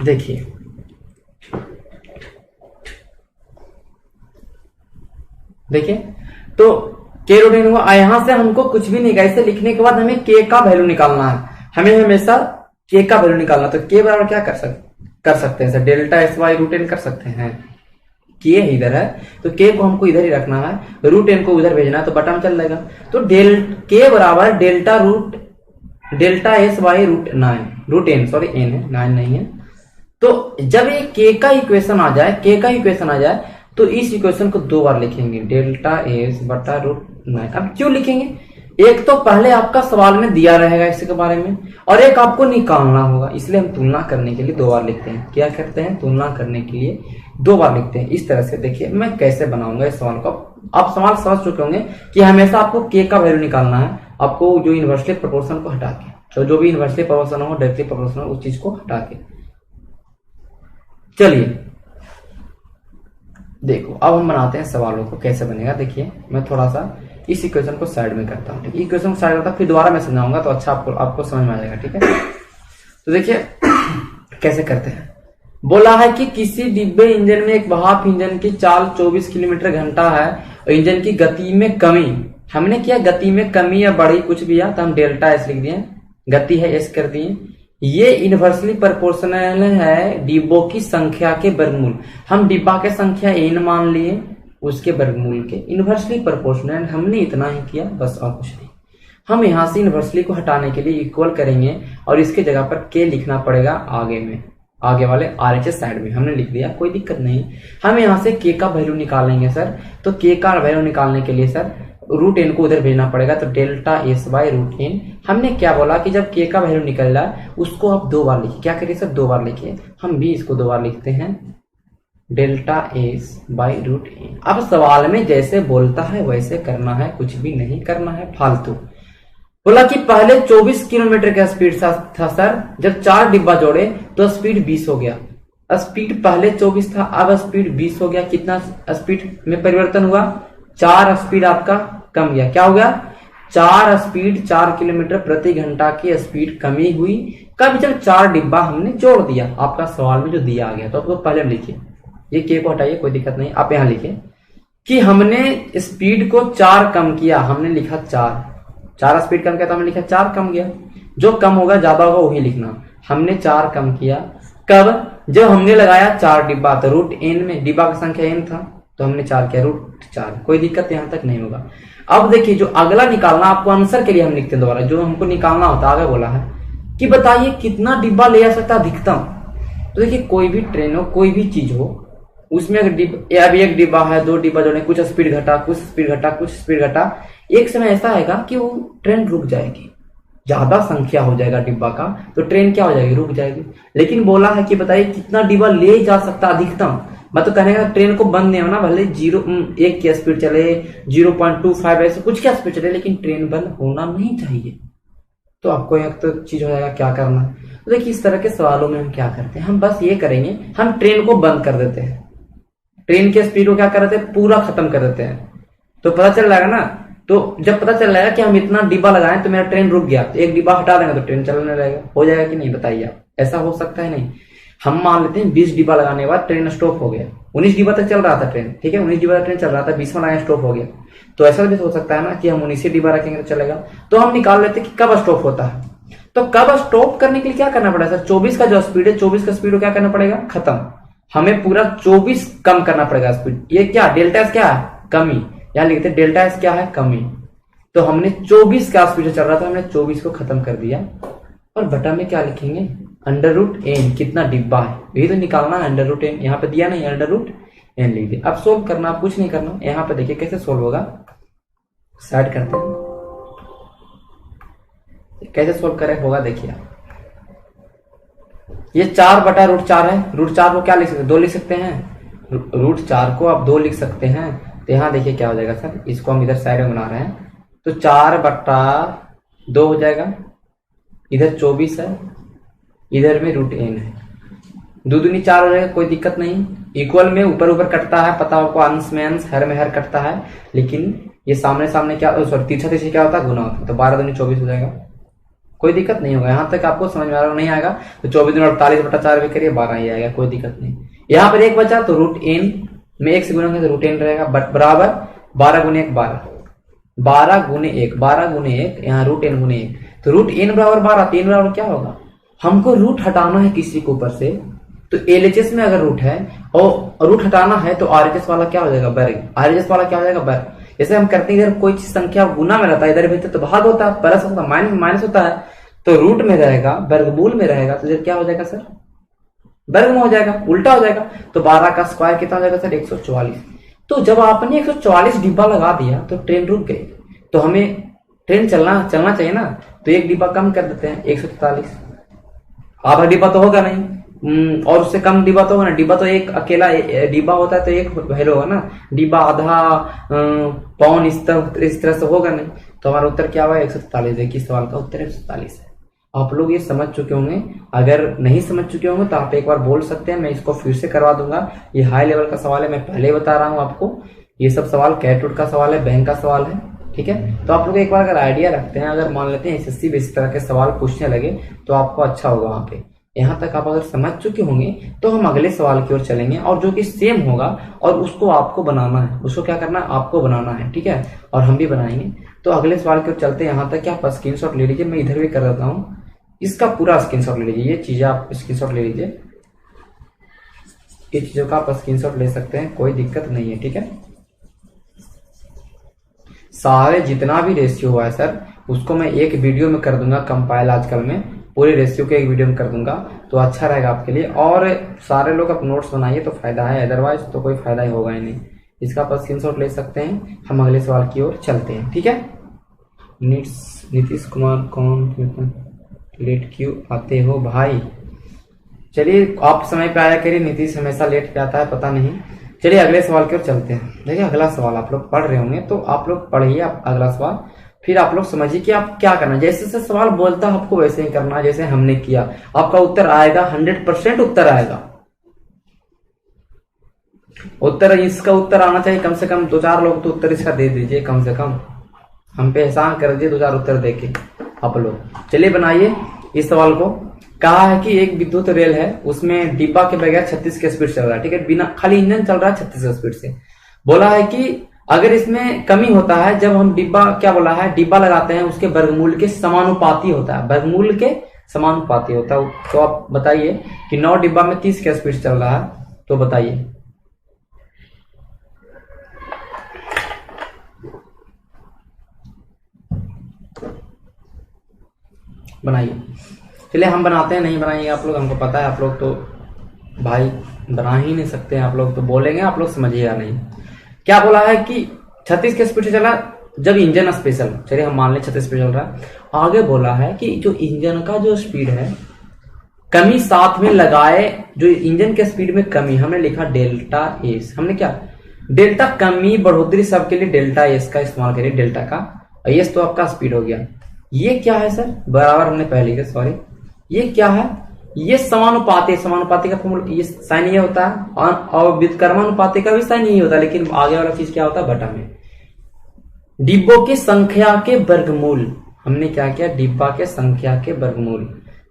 देखिए देखिए तो के रूट एन हुआ, यहां से हमको कुछ भी नहीं, ऐसे लिखने के बाद हमें के का वैल्यू निकालना है, हमें हमेशा के का वैल्यू निकालना। तो के बराबर क्या कर सकते हैं sir, delta S by root N कर सकते हैं। के इधर है तो के को हमको इधर ही रखना है, रूट एन को उधर भेजना है, तो बटा में चल जाएगा। तो के बराबर delta S by root N, sorry N है, 9 नहीं है। तो जब ये के का इक्वेशन आ जाए, तो इस इक्वेशन को 2 बार लिखेंगे, डेल्टा एस बटा रूट 9। अब क्यों लिखेंगे, एक तो पहले आपका सवाल में दिया रहेगा इसके बारे में, और एक आपको निकालना होगा, इसलिए हम तुलना करने के लिए 2 बार लिखते हैं। क्या करते हैं, तुलना करने के लिए 2 बार लिखते हैं। इस तरह से देखिए मैं कैसे बनाऊंगा इस सवाल को। आप सवाल समझ चुके होंगे कि हमेशा आपको के का वैल्यू निकालना है, आपको जो इनवर्सली प्रोपोर्शन को हटा के, तो जो भी इनवर्सली प्रोपोर्शन हो, डायरेक्टली प्रोपोर्शन हो, उस चीज को हटा के। चलिए देखो अब हम बनाते हैं सवालों को, कैसे बनेगा। देखिए मैं थोड़ा सा इस इक्वेशन को साइड में करता हूँ, इक्वेशन को साइड करता हूँ, फिर दोबारा मैं समझाऊंगा तो अच्छा आपको समझ में आ जाएगा, ठीक है। तो देखिए कैसे करते हैं। बोला है कि किसी डिब्बे इंजन में एक भाप इंजन की चाल 24 किलोमीटर घंटा है और इंजन की गति में कमी, हमने किया गति में कमी या बढ़ी कुछ भी या, तो हम डेल्टा एस लिख दिए, गति है एस कर दिए। ये इनवर्सली प्रोपोर्शनल है डिब्बों की संख्या के वर्गमूल, हम डिब्बा के संख्या n मान लिए, उसके वर्गमूल के इनवर्सली प्रोपोर्शनल, हमने इतना ही किया बस और कुछ नहीं। हम यहां से इनवर्सली को हटाने के लिए इक्वल करेंगे और इसके जगह पर k लिखना पड़ेगा आगे में, आगे वाले RHS साइड में, हमने लिख दिया, कोई दिक्कत नहीं। हम यहां से k का वैल्यू निकालेंगे सर, तो k का वैल्यू निकालने के लिए सर रूट एन को उधर भेजना पड़ेगा, तो delta S by root N. हमने क्या बोला कि जब के का वैल्यू निकल रहा है उसको आप 2 बार लिखिए, क्या करिए सर 2 बार लिखिए, हम भी इसको 2 बार लिखते हैं, delta S by root N. अब सवाल में जैसे बोलता है वैसे करना है, कुछ भी नहीं करना है फालतू। बोला कि पहले 24 किलोमीटर का स्पीड था सर, जब 4 डिब्बा जोड़े तो स्पीड 20 हो गया। स्पीड पहले 24 था, अब स्पीड 20 हो गया। कितना स्पीड में परिवर्तन हुआ, 4 स्पीड आपका कम गया। क्या हो गया, 4 स्पीड, 4 किलोमीटर प्रति घंटा की स्पीड कमी हुई। कब, जब 4 डिब्बा हमने जोड़ दिया, आपका सवाल में जो दिया आ गया। तो आपको पहले लिखिए, ये के को हटाइए, कोई दिक्कत नहीं, आप यहां लिखिए कि हमने स्पीड को 4 कम किया, हमने लिखा 4 स्पीड कम किया तो हमने लिखा 4 कम गया। जो कम होगा ज्यादा होगा वही लिखना, हमने 4 कम किया। कब, जब हमने लगाया 4 डिब्बा, तो रूट एन में डिब्बा की संख्या n था तो हमने 4 किया, रूट 4, कोई दिक्कत यहां तक नहीं होगा। अब देखिए जो अगला निकालना, आपको आंसर के लिए हम लिखते हैं दोबारा, जो हमको निकालना होता है। आगे बोला है कि बताइए कितना डिब्बा ले जा सकता अधिकतम। तो देखिए कोई भी ट्रेन हो, कोई भी चीज हो, उसमें अगर अब एक डिब्बा है, 2 डिब्बा जोड़े, कुछ स्पीड घटा, कुछ स्पीड घटा, कुछ स्पीड घटा, एक समय ऐसा आएगा कि वो ट्रेन रुक जाएगी, ज्यादा संख्या हो जाएगा डिब्बा का, तो ट्रेन क्या हो जाएगी, रुक जाएगी। लेकिन बोला है कि बताइए कितना डिब्बा ले जा सकता अधिकतम। मैं तो कहने का ट्रेन को बंद नहीं होना, भले 1 की स्पीड चले, 0.25 ऐसे कुछ क्या स्पीड चले, लेकिन ट्रेन बंद होना नहीं चाहिए। तो आपको एक तो चीज हो जाएगा क्या करना। तो देखिए इस तरह के सवालों में हम क्या करते हैं, हम बस ये करेंगे, हम ट्रेन को बंद कर देते हैं, ट्रेन के स्पीड को क्या कर देते हैं, पूरा खत्म कर देते हैं। तो पता चल जाएगा ना, तो जब पता चल जाएगा कि हम इतना डिब्बा लगाएं तो मेरा ट्रेन रुक गया, तो 1 डिब्बा हटा देंगे तो ट्रेन चलने लगेगा। हो जाएगा कि नहीं बताइए आप, ऐसा हो सकता है नहीं। हम मान लेते हैं 20 डिब्बा लगाने के बाद ट्रेन स्टॉप हो गया, 19 डिब्बा तक चल रहा था ट्रेन, ठीक है, 19 डिब्बा तक ट्रेन चल रहा था, 20वां लगाया स्टॉप हो गया। तो ऐसा भी हो सकता है ना कि हम 19 डिब्बा रखेंगे तो चलेगा। तो हम निकाल लेते हैं कि कब स्टॉप होता है। तो कब स्टॉप करने के लिए क्या करना पड़ेगा सर, 24 का जो स्पीड है, 24 का स्पीड को क्या करना पड़ेगा, खत्म। हमें पूरा 24 कम करना पड़ेगा स्पीड। ये क्या डेल्टा एस क्या है, कमी, यहां लिखते हैं डेल्टा एस क्या है, कमी। तो हमने 24 का स्पीड चल रहा था, हमने 24 को खत्म कर दिया। और बटा में क्या लिखेंगे, अंडर रूट एन, कितना डिब्बा है यही तो निकालना है, अंडर रूट एन यहाँ पे दिया नहीं, अंडर रूट एन लिख दिया। अब सोल्व करना, कुछ नहीं करना, यहाँ पे देखिए कैसे सोल्व होगा, साइड करते हैं, कैसे सोल्व करें होगा देखिए। ये 4 बटा रूट 4 है, रूट 4 को क्या लिख सकते हैं, 2 लिख सकते हैं, रूट 4 को आप 2 लिख सकते हैं। तो यहाँ देखिए क्या हो जाएगा सर, इसको हम इधर साइड में बना रहे हैं, तो 4 बटा 2 हो जाएगा, इधर 24 है, इधर में रूट एन है, 2 दूनी 4 हो जाएगा, कोई दिक्कत नहीं। इक्वल में ऊपर ऊपर कटता है, पता आपको, अंश में अंश, हर में हर कटता है, लेकिन ये सामने सामने क्या, सॉरी तीसरा तीसरी क्या होता है, गुना होता है। तो 12 दूनी 24 हो जाएगा, कोई दिक्कत नहीं होगा। यहाँ तक आपको समझ में आ रहा नहीं आएगा तो 24 दूनी 48 बटा 4 भी करिए, 12 ही आएगा, कोई दिक्कत नहीं। यहाँ पर एक बचा तो रूट एन में 1 से गुना तो रूट एन रहेगा, बराबर 12 गुने 1 12, 12 गुने 1, 12 गुने 1, यहाँ रूट एन गुने 1, तो रूट एन बराबर 12, 3 बराबर क्या होगा, हमको रूट हटाना है किसी के ऊपर से। तो एलएचएस में अगर रूट है और रूट हटाना है तो आरएचएस वाला क्या हो जाएगा, वर्ग, आरएचएस वाला क्या हो जाएगा, वर्ग। जैसे हम करते हैं इधर कोई चीज संख्या गुना में रहता है, इधर भी तो भाग होता है, प्लस होता है, माइनस होता है, तो रूट में रहेगा, वर्गमूल में रहेगा, तो इधर क्या हो जाएगा सर, वर्ग में हो जाएगा, उल्टा हो जाएगा। तो 12 का स्क्वायर कितना हो जाएगा सर, 144। तो जब आपने 144 डिब्बा लगा दिया तो ट्रेन रुक गई, तो हमें ट्रेन चलना चाहिए ना, तो एक डिब्बा कम कर देते हैं, 144, आधा डिब्बा तो होगा नहीं, और उससे कम डिब्बा तो होगा ना, डिब्बा तो एक अकेला डिब्बा होता है तो एक वैल्यू होगा ना, डिब्बा आधा पौन इस तरह से होगा नहीं। तो हमारा उत्तर क्या हुआ, 147। देखिए सवाल का उत्तर 147 है। आप लोग ये समझ चुके होंगे, अगर नहीं समझ चुके होंगे तो आप एक बार बोल सकते हैं, मैं इसको फिर से करवा दूंगा। ये हाई लेवल का सवाल है, मैं पहले बता रहा हूँ आपको, ये सब सवाल कैट का सवाल है, बैंक का सवाल है, ठीक है। तो आप लोग एक बार अगर आइडिया रखते हैं, अगर मान लेते हैं एसएससी में इस तरह के सवाल पूछने लगे तो आपको अच्छा होगा। वहां पे यहाँ तक आप अगर समझ चुके होंगे तो हम अगले सवाल की ओर चलेंगे, और जो कि सेम होगा और उसको आपको बनाना है, उसको क्या करना है, आपको बनाना है, ठीक है, और हम भी बनाएंगे। तो अगले सवाल की ओर चलते हैं। यहाँ तक आप स्क्रीनशॉट ले लीजिए, मैं इधर भी कर देता हूँ, इसका पूरा स्क्रीनशॉट ले लीजिए, ये चीजें आप स्क्रीनशॉट ले लीजिए, ये चीजों का आप स्क्रीनशॉट ले सकते हैं, कोई दिक्कत नहीं है, ठीक है। सारे जितना भी रेशियो हुआ है सर, उसको मैं एक वीडियो में कर दूंगा कंपाइल, आजकल में पूरे रेशियो के एक वीडियो में कर दूंगा, तो अच्छा रहेगा आपके लिए। और सारे लोग आप नोट्स बनाइए तो फायदा है, अदरवाइज तो कोई फायदा ही होगा ही नहीं। इसका आप स्क्रीनशॉट ले सकते हैं। हम अगले सवाल की ओर चलते हैं, ठीक है। नीतीश कुमार कौन लेट क्यों आते हो भाई? चलिए आप समय पे आया करिए, नीतीश हमेशा लेट पे आता है, पता नहीं। चलिए अगले सवाल की ओर चलते हैं। देखिए अगला सवाल आप लोग पढ़ रहे होंगे तो आप लोग पढ़िए अगला सवाल, फिर आप लोग समझिए कि आप क्या करना। जैसे जैसे सवाल बोलता है आपको वैसे ही करना, जैसे हमने किया। आपका उत्तर आएगा, 100% उत्तर आएगा। उत्तर, इसका उत्तर आना चाहिए कम से कम 2-4 लोग तो उत्तर इसका दे दीजिए, कम से कम हम पे एहसान कर दीजिए 2-4 उत्तर देके आप लोग। चलिए बनाइए इस सवाल को। कहा है कि एक विद्युत रेल है, उसमें डिब्बा के बगैर 36 की स्पीड चल रहा है, ठीक है, बिना खाली इंजन चल रहा है 36 की स्पीड से। बोला है कि अगर इसमें कमी होता है जब हम डिब्बा, क्या बोला है, डिब्बा लगाते हैं उसके वर्गमूल के समानुपाती होता है, वर्गमूल के समानुपाती होता है। तो आप बताइए कि 9 डिब्बा में 30 की स्पीड चल रहा है, तो बताइए। बनाइए। चलिए हम बनाते हैं, नहीं बनाइए आप लोग, हमको पता है आप लोग तो भाई बना ही नहीं सकते हैं, आप लोग तो बोलेंगे, आप लोग समझिएगा नहीं। क्या बोला है कि 36 के स्पीड से चला जब इंजन स्पेशल, चलिए हम मान लें 36 स्पीड चल रहा है। आगे बोला है कि जो इंजन का जो स्पीड है, कमी साथ में लगाए, जो इंजन के स्पीड में कमी, हमने लिखा डेल्टा एस। हमने क्या, डेल्टा कमी बढ़ोतरी सबके लिए डेल्टा एस का इस्तेमाल करिए, डेल्टा का। एस तो आपका स्पीड हो गया। ये क्या है सर, बराबर हमने पहले लिखा, सॉरी, ये क्या है, ये समानुपाती, समानुपाती का फॉर्मूला, ये साइन ये होता है, और व्युत्क्रमानुपाती का भी साइन यही होता है, लेकिन आगे वाला चीज क्या होता है, बटा में। डिब्बों की संख्या के वर्गमूल, हमने क्या किया, डिब्बा के संख्या के वर्गमूल।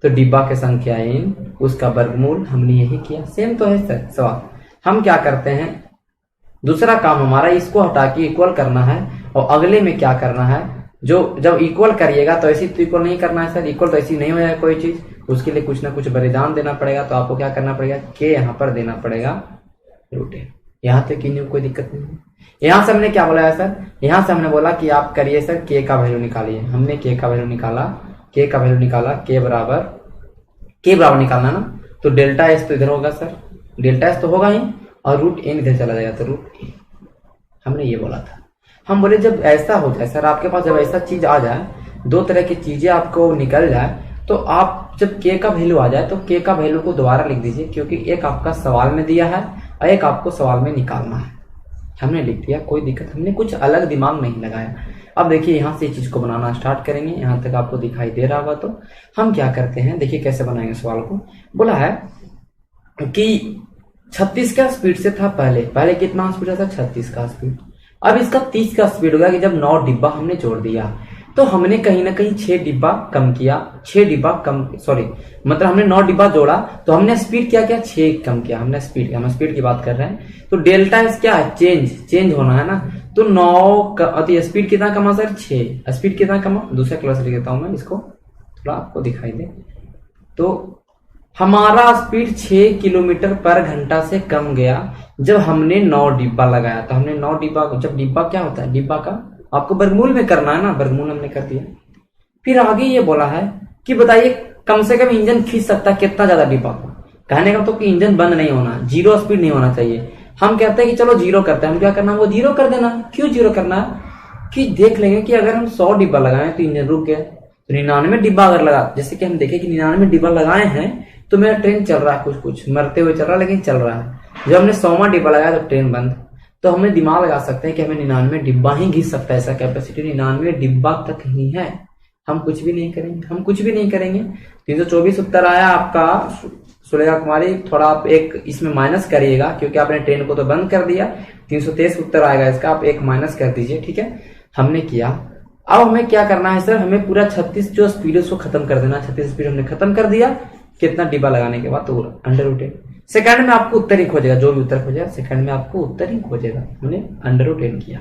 तो डिब्बा की संख्या n, उसका वर्गमूल। हमने यही किया, सेम तो है सर सवाल। हम क्या करते हैं, दूसरा काम हमारा इसको हटा के इक्वल करना है, और अगले में क्या करना है, जो जब इक्वल करिएगा तो ऐसी तो इक्वल नहीं करना है सर, इक्वल तो ऐसी नहीं हो जाएगा कोई चीज, उसके लिए कुछ ना कुछ बलिदान देना पड़ेगा। तो आपको क्या करना पड़ेगा, के यहाँ पर देना पड़ेगा √n। यहाँ तक की कोई दिक्कत नहीं है। यहाँ से हमने क्या बोला है सर, यहाँ से हमने बोला कि आप करिए सर के का वैल्यू निकालिए। हमने के का वैल्यू निकाला, के का वैल्यू निकाला, के बराबर निकालना ना, तो डेल्टा एस तो इधर होगा सर, डेल्टा एस तो होगा ही, और √n इधर चला जाएगा, तो √n हमने ये बोला था। हम बोले जब ऐसा हो जाए सर, आपके पास जब ऐसा चीज आ जाए, दो तरह की चीजें आपको निकल जाए, तो आप जब के का वैल्यू आ जाए तो के का वैल्यू को दोबारा लिख दीजिए, क्योंकि एक आपका सवाल में दिया है और एक आपको सवाल में निकालना है। हमने लिख दिया, कोई दिक्कत, हमने कुछ अलग दिमाग नहीं लगाया। अब देखिए यहाँ से चीज को बनाना स्टार्ट करेंगे, यहाँ तक आपको दिखाई दे रहा होगा। तो हम क्या करते हैं, देखिए कैसे बनाएंगे सवाल को। बोला है कि 36 का स्पीड से था पहले कितना स्पीड था, 36 का स्पीड। अब इसका 30 का स्पीड होगा कि जब 9 डिब्बा हमने जोड़ दिया, तो हमने कहीं ना कहीं 6 डिब्बा कम किया, 6 डिब्बा कम, सॉरी मतलब हमने 9 डिब्बा जोड़ा, तो हमने स्पीड क्या किया, 6 कम किया, हमने स्पीड, हम स्पीड की बात कर रहे हैं। तो डेल्टा एस क्या है, चेंज होना है ना, तो 9 का स्पीड कितना कमा सर, 6, स्पीड कितना कमा, दूसरा क्लास लिख देता हूं मैं इसको, थोड़ा आपको दिखाई दे। तो हमारा स्पीड 6 किलोमीटर पर घंटा से कम गया जब हमने 9 डिब्बा लगाया। तो हमने 9 डिब्बा, जब डिब्बा क्या होता है, डिब्बा का आपको वर्गमूल में करना है ना, वर्गमूल हमने कर दिया। फिर आगे ये बोला है कि बताइए कम से कम इंजन खींच सकता है कितना ज्यादा डिब्बा को। कहने का तो कि इंजन बंद नहीं होना, जीरो स्पीड नहीं होना चाहिए। हम कहते हैं कि चलो जीरो करते हैं, हम क्या करना है, वो जीरो कर देना। क्यों जीरो करना है, कि देख लेंगे कि अगर हम 100 डिब्बा लगाए तो इंजन रुक गया, तो 99 डिब्बा अगर लगा, जैसे कि हम देखें कि 99 डिब्बा लगाए हैं तो मेरा ट्रेन चल रहा है, कुछ मरते हुए चल रहा है लेकिन चल रहा है। जब हमने 100वां डिब्बा लगाया तो ट्रेन बंद। तो हमें दिमाग लगा सकते हैं कि हमें 99 डिब्बा ही घिस सकता है, ऐसा कैपेसिटी 99 डिब्बा तक ही है। हम कुछ भी नहीं करेंगे। 324 उत्तर आया आपका सुलेखा कुमारी। थोड़ा आप एक इसमें माइनस करिएगा, क्योंकि आपने ट्रेन को तो बंद कर दिया। 323 उत्तर आएगा इसका, आप एक माइनस कर दीजिए, ठीक है। हमने किया। अब हमें क्या करना है सर, हमें पूरा 36 जो स्पीड है उसको खत्म कर देना। 36 स्पीड हमने खत्म कर दिया, कितना डिब्बा लगाने के बाद, तो √n। सेकंड में आपको उत्तर ही खोजेगा, जो भी उत्तर खोजेगा सेकंड में आपको उत्तर ही खोजेगा। हमने √n किया,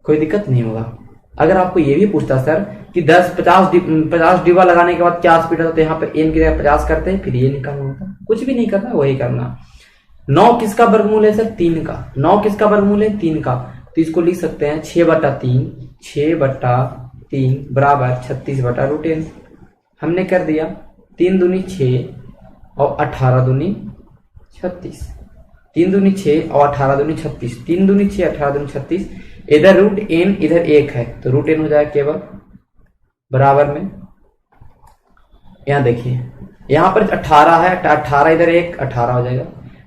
कोई दिक्कत नहीं होगा। अगर आपको ये भी पूछता सर कि 50 डिब्बा लगाने के बाद क्या स्पीड है, तो यहाँ पे n की जगह 50 करते हैं, फिर ये निकालना होता, कुछ भी नहीं करना, वही करना। 9 किसका वर्गमूल है सर, 3 का। 9 किसका वर्गमूल है, 3 का। तो इसको लिख सकते हैं 6/3 बराबर 36/√n। हमने कर दिया, 3 दूनी 6 और 18 दूनी 36, 3 दूनी 6 और 18 दूनी 36, 3 दूनी 6 18 दूनी 36। इधर √n इधर 1 है, तो √n हो जाएगा केवल बराबर में। यहाँ देखिए, यहाँ पर 18 है, 18 इधर 1, 18 हो जाएगा।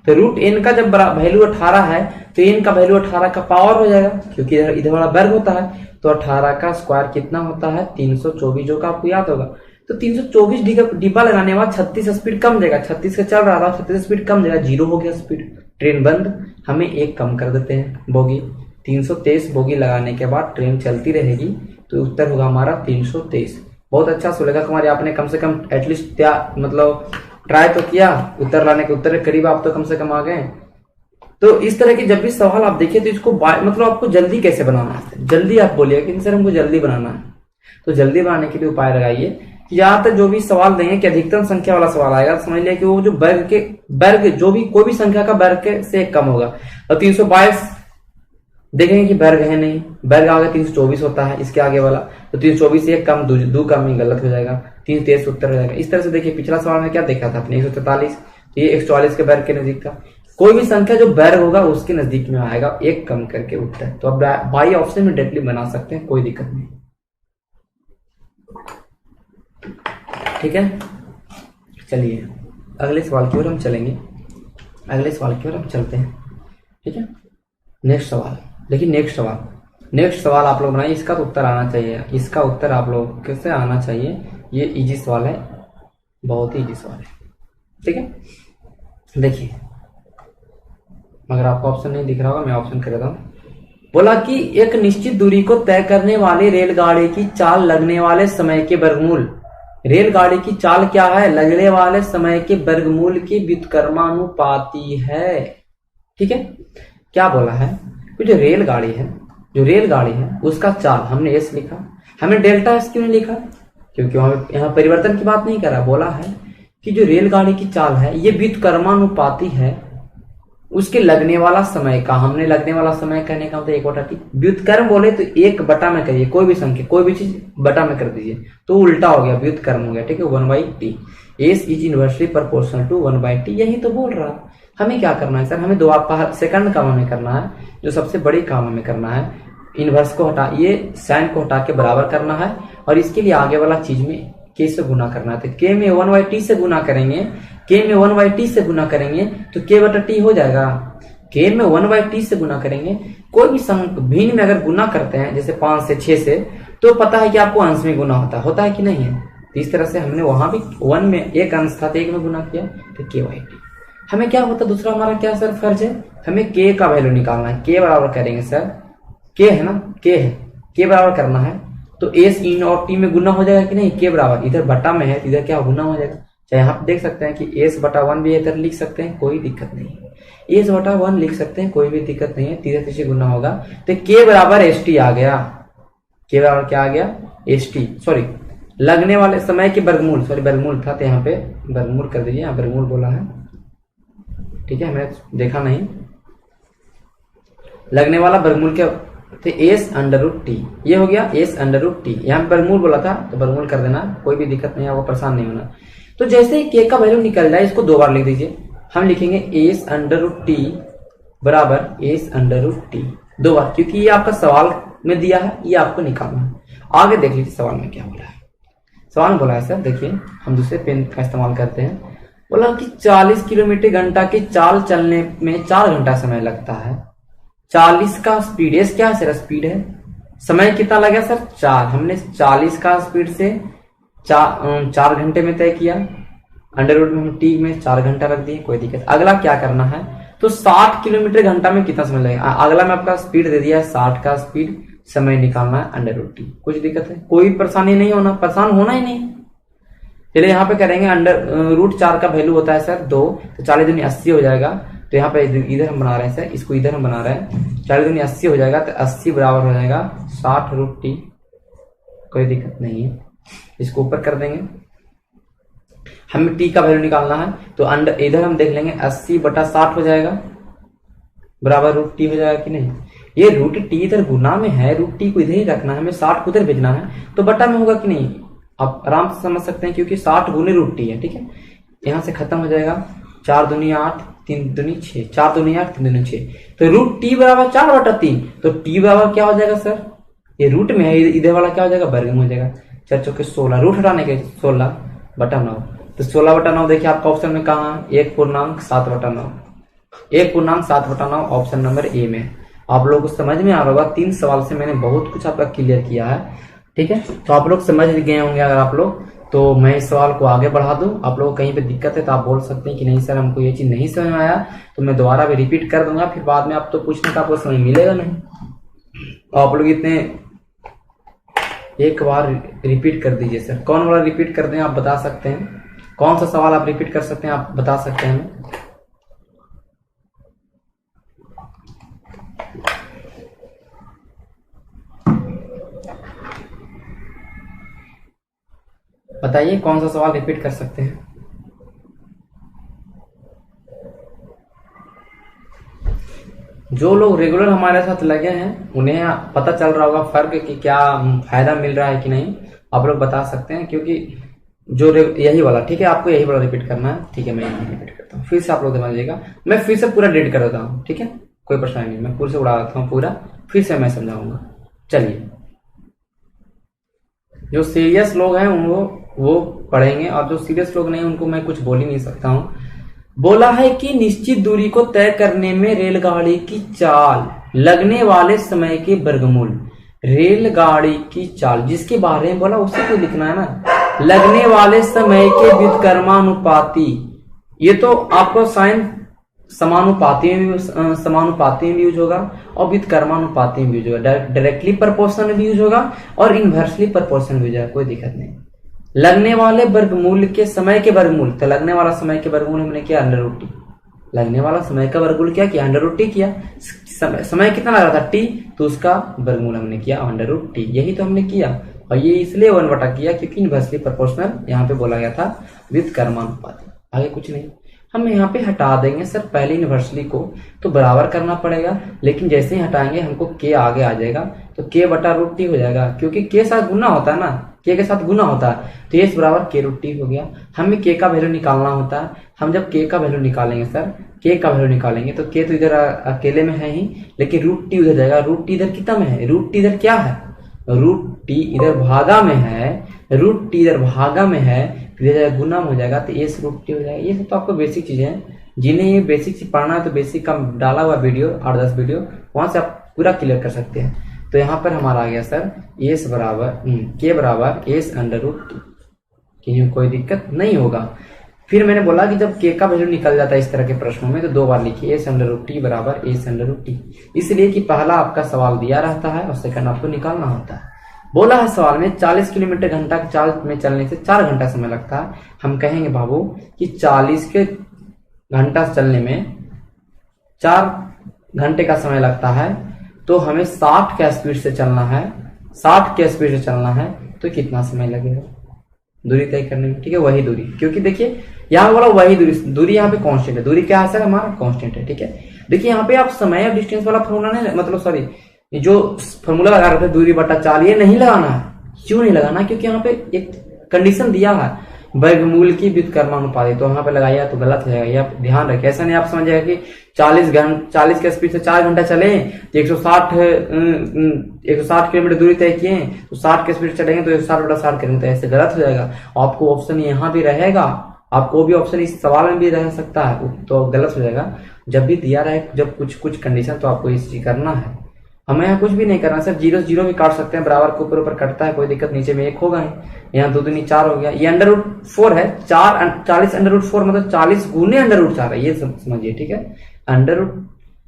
तो √n का जब वैल्यू 18 है तो n का वैल्यू 18 का पावर हो जाएगा, क्योंकि इधर वाला वर्ग होता है। तो 18 का स्क्वायर कितना होता है, 324, जो का आपको याद होगा। तो 324 डिब्बा लगाने के बाद 36 स्पीड कम जाएगा, 36 से चल रहा था, 36 स्पीड कम जाएगा, जीरो हो गया स्पीड, ट्रेन बंद। हमें एक कम कर देते हैं, बोगी। 323 बोगी लगाने के बाद ट्रेन चलती रहेगी, तो उत्तर होगा हमारा 323। बहुत अच्छा सुलेखा कुमारी, आपने कम से कम एटलीस्ट मतलब ट्राई तो किया उत्तर लाने के, उत्तर के करीब आप तो कम से कम आ गए। तो इस तरह के जब भी सवाल आप देखिए तो इसको मतलब आपको जल्दी कैसे बनाना है, जल्दी आप बोलिए कि सर हमको जल्दी बनाना है। तो जल्दी बनाने के लिए उपाय लगाइए कि यहाँ तक जो भी सवाल देंगे कि अधिकतम संख्या वाला सवाल आएगा, समझ लिया कि वो जो वर्ग जो भी कोई भी संख्या का वर्ग से कम होगा। और 322 देखेंगे कि वर्ग है नहीं, वर्ग आगे 324 होता है इसके आगे वाला, तो 324 से एक कम, दो कम ही गलत हो जाएगा, 323 उत्तर हो जाएगा। इस तरह से देखिए पिछला सवाल में क्या देखा था आपने, 144, तो ये 144 के वर्ग के नजदीक था। कोई भी संख्या जो वर्ग होगा उसके नजदीक में आएगा, एक कम करके उत्तर। तो अब बाई ऑप्शन में डायरेक्टली बना सकते हैं, कोई दिक्कत नहीं, ठीक है। चलिए अगले सवाल की ओर हम चलेंगे, अगले सवाल की ओर हम चलते हैं, ठीक है। नेक्स्ट सवाल देखिए, नेक्स्ट सवाल आप लोग बनाइए, इसका तो उत्तर आना चाहिए, इसका उत्तर आप लोग कैसे आना चाहिए। ये इजी सवाल है, बहुत ही इजी सवाल है, ठीक है। देखिए, मगर आपको ऑप्शन नहीं दिख रहा होगा, मैं ऑप्शन कर देता हूं। बोला कि एक निश्चित दूरी को तय करने वाली रेलगाड़ी की चाल लगने वाले समय के वर्गमूल रेलगाड़ी की चाल क्या है? लगने वाले समय के वर्गमूल की व्युत्क्रमानुपाती है। ठीक है, क्या बोला है? जो रेलगाड़ी है उसका चाल हमने एस लिखा, हमने डेल्टा एस क्यों नहीं लिखा? क्योंकि यहाँ परिवर्तन की बात नहीं कर रहा, बोला है कि जो रेलगाड़ी की चाल है ये व्युत्क्रमानुपाती है उसके लगने वाला समय का। हमने लगने वाला समय कहने का मतलब 1/t। व्युत्क्रम बोले तो 1/, में करिए, कोई भी संख्या कोई भी चीज बटा में कर दीजिए तो उल्टा हो गया, व्युत्क्रम हो गया। ठीक है, 1/t। S is inversely proportional to 1/t, यही तो बोल रहा। हमें क्या करना है सर? हमें सेकंड काम हमें करना है, जो सबसे बड़ी काम हमें करना है, इनवर्स को हटा, ये साइन को हटा के बराबर करना है, और इसके लिए आगे वाला चीज में k से गुना करना है। तो k में 1/t से गुना करेंगे, k में 1/t से गुना करेंगे तो k/t हो जाएगा। k में 1/t से गुना करेंगे, कोई भी भिन्न में अगर गुना करते हैं जैसे 5 से 6 से, तो पता है कि आपको अंश में गुना होता है कि नहीं है? तो इस तरह से हमने वहां भी 1 में एक अंश था तो 1 में गुना किया तो k/t। हमें क्या होता? दूसरा हमारा क्या सर फर्ज है? हमें k का वैल्यू निकालना है। k बराबर करेंगे सर, k है ना, k है, k बराबर करना है तो एस इन और टी में गुना हो जाएगा कि नहीं? k बराबर, इधर बटा में है तो इधर क्या गुना हो जाएगा। चाहे यहाँ पे देख सकते हैं कि s/1 भी इधर लिख सकते हैं, कोई दिक्कत नहीं है। s/1 लिख सकते हैं, कोई भी दिक्कत नहीं है, तीसरे से गुना होगा तो k बराबर st आ गया। k बराबर क्या आ गया? st, सॉरी लगने वाले समय के वर्गमूल, सॉरी वर्गमूल था तो यहाँ पे वर्गमूल कर दीजिए, यहाँ वर्गमूल बोला है। ठीक है, हमने देखा नहीं, लगने वाला वर्गमूल क्या तो s√t, ये हो गया s√t। यहाँ पे वर्गमूल बोला था तो वर्गमूल कर देना, कोई भी दिक्कत नहीं है, आपको परेशान नहीं होना। तो जैसे ही k का वैल्यू निकल जाए इसको 2 बार लिख दीजिए। हम लिखेंगे s√t बराबर s√t 2 बार, क्योंकि ये आपका सवाल में दिया है, ये आपको निकालना है। आगे देख लीजिए सवाल में क्या बोला है। सवाल बोला है सर, देखिए हम दूसरे पेन का इस्तेमाल करते हैं। बोला कि 40 किलोमीटर घंटा की चाल चलने में 4 घंटा समय लगता है। 40 का स्पीड, एस क्या है सर? स्पीड है। समय कितना लगा सर? 4। हमने 40 का स्पीड से 4 घंटे में तय किया, अंडरवुड में हम टी में 4 घंटा रख दिए, कोई दिक्कत। अगला क्या करना है तो 60 किलोमीटर घंटा में कितना समय लगेगा? अगला में आपका स्पीड दे दिया है 60 का स्पीड, समय निकालना है अंडरवुड टी। कुछ दिक्कत है? कोई परेशानी नहीं होना, परेशान होना ही नहीं। चलिए यहाँ पे करेंगे, √4 का वैल्यू होता है सर 2, तो 40 दूनी 80 हो जाएगा। तो यहाँ पे इधर हम बना रहे हैं सर, इसको इधर हम बना रहे हैं, 40 दूनी 80 हो जाएगा तो 80 बराबर हो जाएगा 60√t, कोई दिक्कत नहीं है। इसको ऊपर कर देंगे, हमें t का वैल्यू निकालना है तो इधर हम देख लेंगे 80/60 हो जाएगा बराबर √t हो जाएगा कि नहीं? ये √t इधर गुना में है, √t को इधर ही रखना है, हमें 60 को उधर भेजना है तो बटा में होगा कि नहीं? आप आराम से समझ सकते हैं क्योंकि 60 गुने √t है। ठीक है, यहां से खत्म हो जाएगा, 4 दूनी 8, 3 दूनी 6, 4 दूनी 8, 3 दूनी 6, तो √t बराबर 4/3। तो t बराबर क्या हो जाएगा सर? ये रूट में है, इधर वाला क्या हो जाएगा? वर्गमूल हो जाएगा। 4 चौके 16, रूट हटाने के 16/9, तो 16/9 देखिए आपका ऑप्शन में कहाँ है? 1.7/9, 1.7/9 ऑप्शन नंबर ए में। आप लोगों को समझ में आ रहा होगा, 3 सवाल से मैंने बहुत कुछ आपका क्लियर किया है। ठीक है, तो आप लोग समझ गए होंगे। अगर आप लोग, तो मैं इस सवाल को आगे बढ़ा दूं। आप लोगों को कहीं पे दिक्कत है तो आप बोल सकते हैं कि नहीं सर हमको ये चीज नहीं समझ में आया, तो मैं दोबारा भी रिपीट कर दूंगा, फिर बाद में आप तो पूछने का आपको समय मिलेगा नहीं। आप लोग इतने एक बार रिपीट कर दीजिए सर। कौन वाला रिपीट कर दें आप बता सकते हैं? कौन सा सवाल आप रिपीट कर सकते हैं, आप बता सकते हैं? बताइए कौन सा सवाल रिपीट कर सकते हैं? जो लोग रेगुलर हमारे साथ लगे हैं उन्हें पता चल रहा होगा फर्क कि क्या फायदा मिल रहा है कि नहीं, आप लोग बता सकते हैं। क्योंकि जो यही वाला, ठीक है, आपको यही वाला रिपीट करना है। ठीक है, मैं यही रिपीट करता हूँ, फिर से आप लोग समझिएगा। मैं फिर से पूरा डेट कर देता हूँ, ठीक है, कोई परेशानी नहीं, मैं पूरे से उड़ा देता हूँ पूरा, फिर से मैं समझाऊंगा। चलिए, जो सीरियस लोग हैं वो पढ़ेंगे, और जो सीरियस लोग नहीं उनको मैं कुछ बोल ही नहीं सकता हूँ। बोला है कि निश्चित दूरी को तय करने में रेलगाड़ी की चाल, लगने वाले समय के वर्गमूल, रेलगाड़ी की चाल जिसके बारे में बोला उसी को लिखना है ना, लगने वाले समय के व्युत्क्रमानुपाती। ये तो आपको साइन समानुपाती में भी यूज होगा और व्युत्क्रमानुपाती में भी यूज होगा, डायरेक्टली प्रोपोर्शनल में भी यूज होगा और इनवर्सली प्रोपोर्शनल भी यूज होगा, कोई दिक्कत नहीं। लगने वाले वर्गमूल के समय के वर्गमूल, तो लगने वाला समय के वर्गमूल हमने किया अंडर रूट टी। लगने वाला समय का वर्गमूल क्या किया, अंडर रूट टी किया। समय कितना लग रहा था टी, तो उसका वर्गमूल हमने किया अंडर रूट टी। यही तो हमने किया, और ये इसलिए 1/, किया क्योंकि इनवर्सली प्रोपोर्शनल यहाँ पे बोला गया था विद कर्मानुपाती, आगे कुछ नहीं। हम यहाँ पे हटा देंगे सर पहले इनवर्सली को, तो बराबर करना पड़ेगा, लेकिन जैसे ही हटाएंगे हमको के आगे आ जाएगा, तो के बटा रूट टी हो जाएगा, क्योंकि के साथ गुना होता है ना, के के साथ गुना होता है, तो ये बराबर के रूट टी हो गया। हमें के का वैल्यू निकालना होता है। हम जब के का वैल्यू निकालेंगे सर, के का वैल्यू निकालेंगे, तो के तो इधर अकेले में है ही, लेकिन रूट टी उधर जाएगा। रूट टी इधर कितना में है, रूट टी इधर क्या है, रूट टी इधर भागा में है, रूट टी इधर भागा में है, इधर गुना हो जाएगा, तो एस रूट टी हो जाएगा। ये सब तो आपको बेसिक चीजें हैं, जिन्हें ये बेसिक चीज पढ़ना है तो बेसिक का डाला हुआ वीडियो 8-10 वीडियो, वहां से आप पूरा क्लियर कर सकते हैं। तो यहाँ पर हमारा आ गया सर एस बराबर के बराबर एस अंडर रूट टी, किसी कोई दिक्कत नहीं होगा। फिर मैंने बोला कि जब के का वैल्यू निकल जाता है इस तरह के प्रश्नों में, तो 2 बार लिखिए एस अंडर रूट टी बराबर एस अंडर रूट टी, इसलिए कि पहला आपका सवाल दिया रहता है और सेकंड आपको निकालना होता है। बोला है सवाल में 40 किलोमीटर घंटा की चाल में चलने से 4 घंटा समय लगता है। हम कहेंगे बाबू कि 40 के घंटा चलने में 4 घंटे का समय लगता है, तो हमें 60 के स्पीड से चलना है, 60 के स्पीड से चलना है, तो कितना समय लगेगा दूरी तय करने में। ठीक है, वही दूरी, क्योंकि देखिए यहाँ बोला वही दूरी यहाँ पे कांस्टेंट है। दूरी क्या है सर, हमारा कांस्टेंट है। ठीक है, देखिए यहाँ पे आप समय और डिस्टेंस वाला फॉर्मूला नहीं, मतलब सॉरी जो फॉर्मूला लगा रहे थे दूरी बटा 4, ये नहीं लगाना है। क्यों नहीं लगाना, क्योंकि यहाँ पे एक कंडीशन दिया है वर्गमूल की व्युत्क्रमानुपाती, तो यहाँ पे लगाइए तो गलत हो जाएगा। ये आप ध्यान रखिए, ऐसा नहीं आप समझिएगा कि 40 के स्पीड से 4 घंटा चले तो 160 किलोमीटर दूरी तय किए, तो 60 के स्पीड चलेंगे तो 160/60 करेंगे, तो ऐसे गलत हो जाएगा। आपको ऑप्शन यहाँ भी रहेगा, आपको भी ऑप्शन इस सवाल में भी रह सकता है, तो गलत हो जाएगा। जब भी दिया रहे जब कुछ कंडीशन, तो आपको इस चीज करना है। हमें यहाँ कुछ भी नहीं करना सर, 0 0 भी काट सकते हैं, बराबर के ऊपर ऊपर कटता है, कोई दिक्कत, नीचे में 1 होगा ही, यहाँ 2 दूनी 4 हो गया। ये अंडर रूट 4 है, 40 अंडर रूट 4 मतलब 40 गुने अंडर रूट 4 है, ये समझिए। ठीक है, अंडर रूट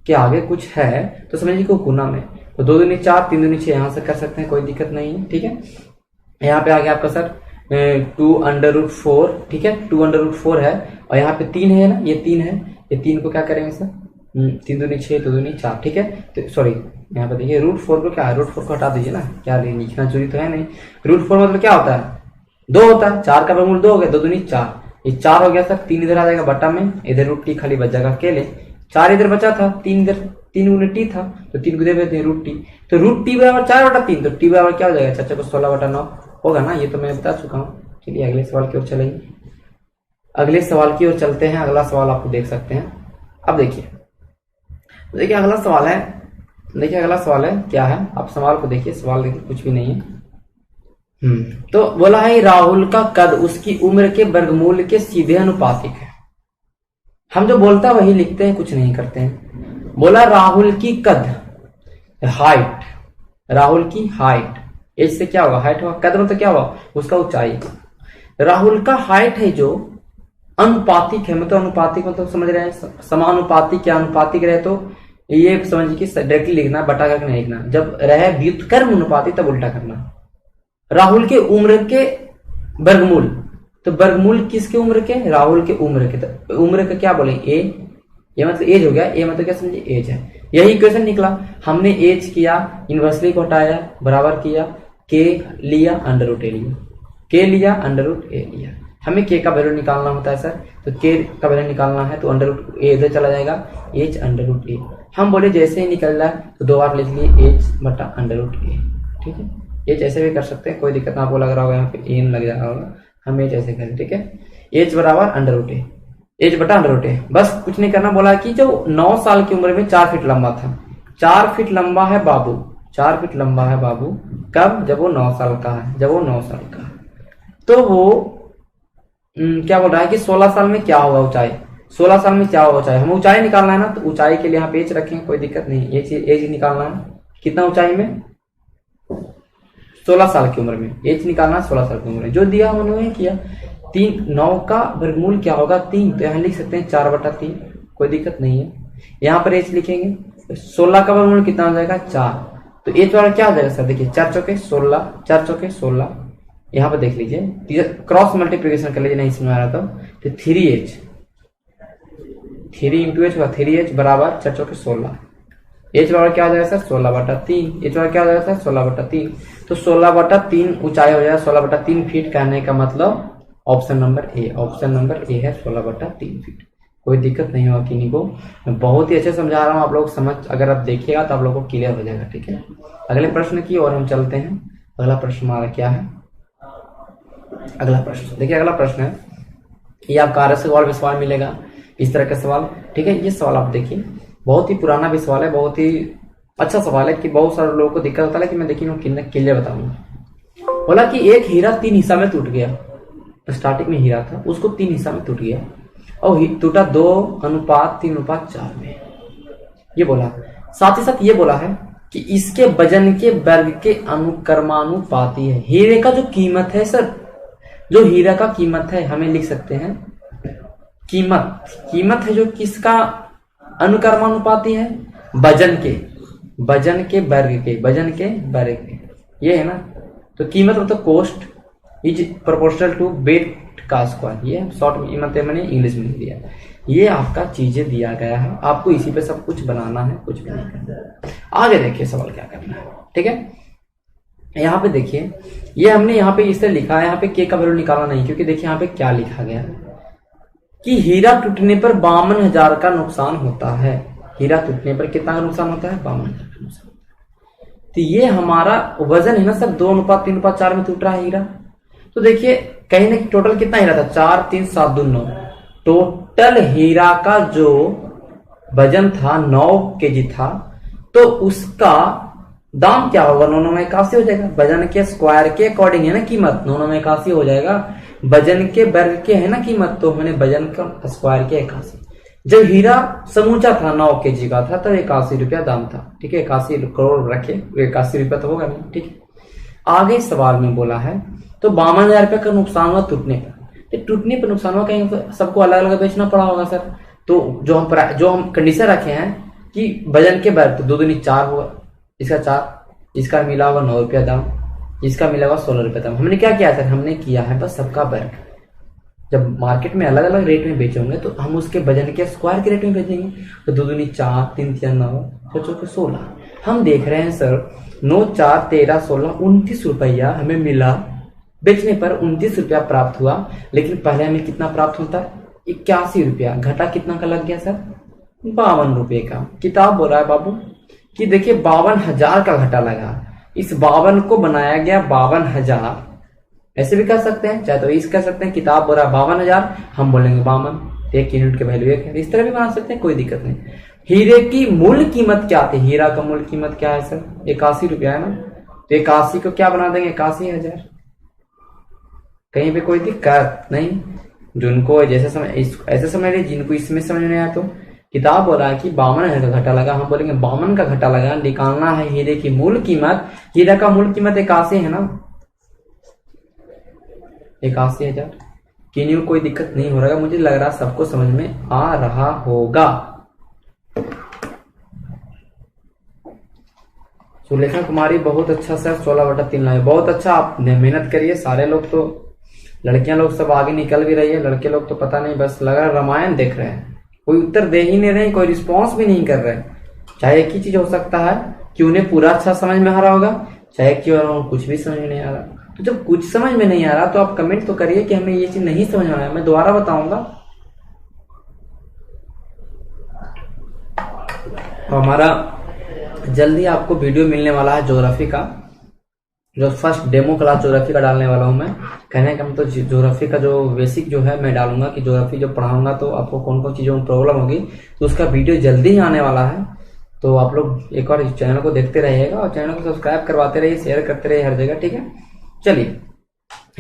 के आगे कुछ है तो समझिए को गुना में, तो 2 दूनी 4, 3 दूनी 6 यहाँ से कर सकते हैं, कोई दिक्कत नहीं है। ठीक है, यहाँ पे आ गया आपका सर 2 अंडर रूट 4। ठीक है, 2 अंडर रूट 4 है, और यहाँ पे 3 है ना, ये 3 है, ये 3 को क्या करेंगे सर, 3 दूनी 6, 2 दूनी 4। ठीक है, तो सॉरी यहाँ पे देखिए रूट 4 को क्या है, रूट 4 को हटा दीजिए ना, क्या लिखना जरूरी तो है नहीं। रूट 4 मतलब क्या होता है, 2 होता है, 4 का वर्गमूल 2 हो गया, 2 दूनी 4, ये 4 हो गया सर, 3 इधर आ जाएगा बटा में, इधर रूट टी खाली बच जाएगा अकेले, 4 इधर बचा था, 3 इधर, 3 गुने टी था, तो 3 को दे देते हैं रूट टी, तो रूट टी बराबर 4/3, तो टी बराबर क्या हो जाएगा चाचा को 16/9 होगा ना, ये तो मैं बता चुका हूँ। चलिए अगले सवाल की ओर चलेंगे, अगले सवाल की ओर चलते हैं। अगला सवाल आपको देख सकते हैं। अब देखिए अगला सवाल है, देखिए अगला सवाल है क्या है, आप सवाल को देखिए, सवाल देखिए कुछ भी नहीं है। तो बोला है राहुल का कद उसकी उम्र के वर्गमूल के सीधे अनुपातिक है। हम जो बोलता है वही लिखते हैं, कुछ नहीं करते हैं। बोला राहुल की कद, हाइट, राहुल की हाइट, एज से क्या होगा, हाइट होगा, कद मतलब क्या होगा, उसका ऊंचाई। राहुल का हाइट है जो अनुपातिक है, मतलब अनुपातिक मतलब समझ रहे हैं, समानुपातिक या अनुपातिक रहे तो ये समझिए कि डायरेक्टली लिखना, बटा करके नहीं लिखना। जब रहे व्युत्क्रम अनुपाती तब उल्टा करना। राहुल के उम्र के वर्गमूल, तो वर्गमूल किसके उम्र के, राहुल के उम्र के, तो उम्र का क्या बोले ए, ये मतलब एज हो गया, ए मतलब क्या समझिए एज है। यही इक्वेशन निकला, हमने एज किया, इनवर्सली को हटाया, बराबर किया, के लिया, अंडर रूट ए लिया, के लिया, अंडर रूट ए लिया। हमें के का वैल्यू निकालना होता है सर, तो के का वैल्यू निकालना है, तो अंडर रूट ए इधर चला जाएगा, एच अंडर रूट ए। हम बोले जैसे ही निकल रहा है तो 2 बार लिख लिए एच बटा अंडर रूट ए। ठीक है, एच ऐसे भी कर सकते हैं, कोई दिक्कत ना, आपको लग रहा होगा यहाँ पे एन लग रहा होगा, हम एच ऐसे करें। ठीक है, एच बराबर अंडर रूट ए, एच बटा अंडर रूट ए, बस कुछ नहीं करना। बोला कि जो 9 साल की उम्र में 4 फीट लंबा था, 4 फीट लंबा है बाबू, 4 फीट लंबा है बाबू, कब, जब वो 9 साल का है, जब वो 9 साल का है, तो वो क्या बोल रहा है कि 16 साल में क्या होगा ऊंचाई, 16 साल में क्या होगा ऊंचाई, हम ऊंचाई निकालना है ना, तो ऊंचाई के लिए यहाँ पे एच रखेंगे, कोई दिक्कत नहीं, एच निकालना है, कितना ऊंचाई में, 16 साल की उम्र में एच निकालना, 16 साल की उम्र में जो दिया उन्होंने किया। 9 का वर्गमूल क्या होगा 3, तो यहाँ लिख सकते हैं 4/3, कोई दिक्कत नहीं है। यहाँ पर एच लिखेंगे, 16 का वर्गमूल कितना हो जाएगा 4, तो एच वाला क्या हो जाएगा सर, देखिए 4 चौके 16, 4 चौके 16, यहाँ पे देख लीजिए, क्रॉस मल्टीप्लीकेशन कर लीजिए, नहीं समझ आ रहा तो 3h 3 इंटू एच 3h बराबर 4 चौके 16। एच बराबर क्या हो जाएगा सर 16/3। एच बराबर क्या हो जाएगा सर 16/3। तो 16/3 ऊंचाई हो जाएगा 16/3 फीट। कहने का मतलब option number A, option number A है 16/3 फीट। कोई दिक्कत नहीं होगा किन्हीं को, मैं बहुत ही अच्छे समझा रहा हूँ, आप लोग समझ अगर आप देखिएगा तो आप लोगों को क्लियर हो जाएगा। ठीक है, अगले प्रश्न की ओर हम चलते हैं। अगला प्रश्न हमारा क्या है? अगला प्रश्न देखिए, अगला प्रश्न है ये आपका आर सवाल विसवाल मिलेगा, इस तरह का सवाल। ठीक है, ये सवाल आप देखिए, बहुत ही पुराना भी सवाल है, बहुत ही अच्छा सवाल है कि बहुत सारे लोगों को दिक्कत होता है कि मैं देखिए क्लियर बताऊंगा। बोला कि एक हीरा 3 हिस्सा में टूट गया। स्टार्टिंग में हीरा था, उसको 3 हिस्सा में टूट गया और टूटा 2:3:4 में। ये बोला, साथ ही साथ ये बोला है कि इसके वजन के वर्ग के अनुक्रमानुपाती है। हीरे का जो कीमत है सर, जो हीरा का कीमत है, हमें लिख सकते हैं कीमत है जो किसका अनुक्रमानुपाती है? वजन के वर्ग के, ये है ना। तो कीमत मतलब cost is proportional to weight का स्क्वायर। ये शॉर्ट में मैंने इंग्लिश में दिया। ये आपका चीजें दिया गया है, आपको इसी पे सब कुछ बनाना है, कुछ भी नहीं करना है। आगे देखिए सवाल क्या करना है। ठीक है, यहाँ पे देखिए, ये हमने यहाँ पे इससे लिखा है, यहाँ पे के का वैल्यू निकालना नहीं, क्योंकि देखिए यहाँ पे क्या लिखा गया है कि हीरा टूटने पर 52,000 का नुकसान होता है। हीरा टूटने पर कितना का नुकसान होता है? 52,000 का नुकसान। तो ये हमारा वजन है ना सर, 2:3:4 में टूट रहा है हीरा। तो देखिए कहीं ना टोटल कितना हीरा था? 4 3 7 2 9। टोटल हीरा का जो वजन था 9 kg था, तो उसका दाम क्या होगा? 9,981 हो जाएगा। वजन के स्क्वायर के अकॉर्डिंग है ना कीमत, 9,981 हो जाएगा। वजन के वर्ग के है ना कीमत, तो मैंने वजन का स्क्वायर के 81। जब हीरा समूचा था 9 kg का था, तब 81 रुपया दाम था। ठीक है, 81 करोड़ रखे, 81 रुपया तो होगा नहीं। ठीक है, आगे सवाल में बोला है तो 52,000 रुपया का नुकसान हुआ टूटने पर। टूटने पर नुकसान हुआ, कहीं तो सबको अलग अलग बेचना पड़ा होगा सर। तो जो हम कंडीशन रखे हैं कि वजन के वर्ग, तो 2 दूनी 4 हुआ, इसका 4, इसका मिला होगा 9 रुपया दाम, इसका मिला होगा 16 रुपया दाम। हमने क्या किया सर? हमने किया है बस सबका वर्ग। जब मार्केट में अलग अलग रेट में बेचेंगे तो हम उसके वजन के स्क्वायर के रेट में बेचेंगे। तो 2 दूनी 4, 3 3 9, 4 16। हम देख रहे हैं सर 9 4 13 16 29 रुपया हमें मिला, बेचने पर 29 रुपया प्राप्त हुआ। लेकिन पहले हमें कितना प्राप्त होता है? 81 रुपया। घटा कितना का लग गया सर? 52 रुपये का। किताब बोल रहा है बाबू कि देखिए 52,000 का घटा लगा। इस 52 को बनाया गया 52,000, ऐसे भी कर सकते हैं, चाहे तो इस कर सकते हैं। किताब बोल रहा है 52,000, हम बोलेंगे 52, 1 यूनिट के वैल्यू 1 है। इस तरह भी बना सकते हैं, कोई दिक्कत नहीं। हीरे की मूल कीमत क्या थी? हीरा का मूल कीमत क्या है सर? 81 रुपया है ना। तो 81 को क्या बना देंगे? 81,000। कहीं पे कोई दिक्कत नहीं। जिनको जैसे ऐसे समझ रहे, जिनको इसमें समझ नहीं आया तो किताब बोल रहा है कि 52,000 का घटा लगा, हम बोलेंगे 52 का घटा लगा। निकालना है हीरे की मूल कीमत। हीरा का मूल कीमत 81 है ना, 81,000। किन्हीं को कोई दिक्कत नहीं हो रहा, मुझे लग रहा सबको समझ में आ रहा होगा। सुलेखा कुमारी बहुत अच्छा सर, 16/3 लाए, बहुत अच्छा। आप मेहनत करिए, सारे लोग तो, लड़कियां लोग सब आगे निकल भी रही है, लड़के लोग तो पता नहीं, बस लग रहा रामायण देख रहे हैं। कोई उत्तर दे ही नहीं रहे, कोई रिस्पॉन्स भी नहीं कर रहे। चाहे एक ही चीज हो सकता है कि उन्हें पूरा अच्छा समझ में आ रहा होगा, चाहे कि कुछ भी समझ में नहीं आ रहा। तो जब कुछ समझ में नहीं आ रहा तो आप कमेंट तो करिए कि हमें ये चीज नहीं समझ में आया, मैं दोबारा बताऊंगा। तो हमारा जल्दी आपको वीडियो मिलने वाला है ज्योग्राफी का, जो फर्स्ट डेमो क्लास ज्योग्राफी का डालने वाला हूं मैं। कहने का मतलब ज्योग्राफी का जो बेसिक जो है मैं डालूंगा कि ज्योग्राफी जो पढ़ाऊंगा तो आपको कौन कौन चीजों में प्रॉब्लम होगी, तो उसका वीडियो जल्दी ही आने वाला है। तो आप लोग एक बार चैनल को देखते रहिएगा और चैनल को सब्सक्राइब करवाते रहिए, शेयर करते रहिए हर जगह। ठीक है, चलिए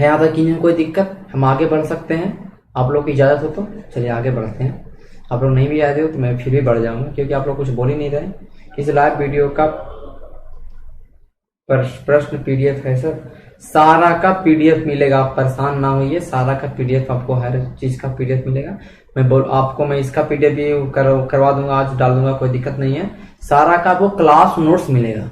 यहाँ तक कि कोई दिक्कत, हम आगे बढ़ सकते हैं। आप लोग की इजाजत हो तो चलिए आगे बढ़ते हैं। आप लोग नहीं भी आए हो तो मैं फिर भी बढ़ जाऊंगा, क्योंकि आप लोग कुछ बोल ही नहीं रहे। इस लाइव वीडियो का प्रश्न पीडीएफ है सर, सारा का पीडीएफ मिलेगा, आप परेशान ना होइए। सारा का पीडीएफ आपको, हर चीज का पीडीएफ मिलेगा। मैं इसका पीडीएफ भी करवा दूंगा, आज डाल दूंगा, कोई दिक्कत नहीं है। सारा का आपको क्लास नोट्स मिलेगा,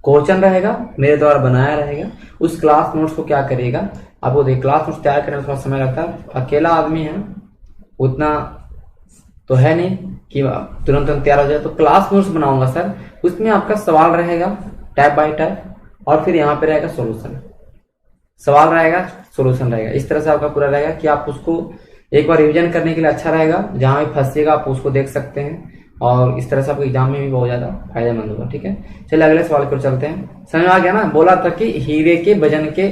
क्वेश्चन रहेगा, मेरे द्वारा बनाया रहेगा। उस क्लास नोट्स को क्या करिएगा, आपको देखिए क्लास नोट्स तैयार करने में थोड़ा समय लगता है, अकेला आदमी है, उतना तो है नहीं कि तुरंत तुरंत तैयार हो जाए। तो क्लास नोट्स बनाऊंगा सर, उसमें आपका सवाल रहेगा टाइप बाय टाइप, और फिर यहाँ पे रहेगा सोल्यूशन, सवाल रहेगा सोल्यूशन रहेगा, इस तरह से आपका पूरा रहेगा कि आप उसको एक बार रिवीजन करने के लिए अच्छा रहेगा, जहां भी फंसिएगा आप उसको देख सकते हैं, और इस तरह से आपको एग्जाम में भी बहुत ज्यादा फायदेमंद होगा। ठीक है, चलिए अगले सवाल की ओर चलते हैं। समझ में आ गया ना, बोला था कि हीरे के वजन के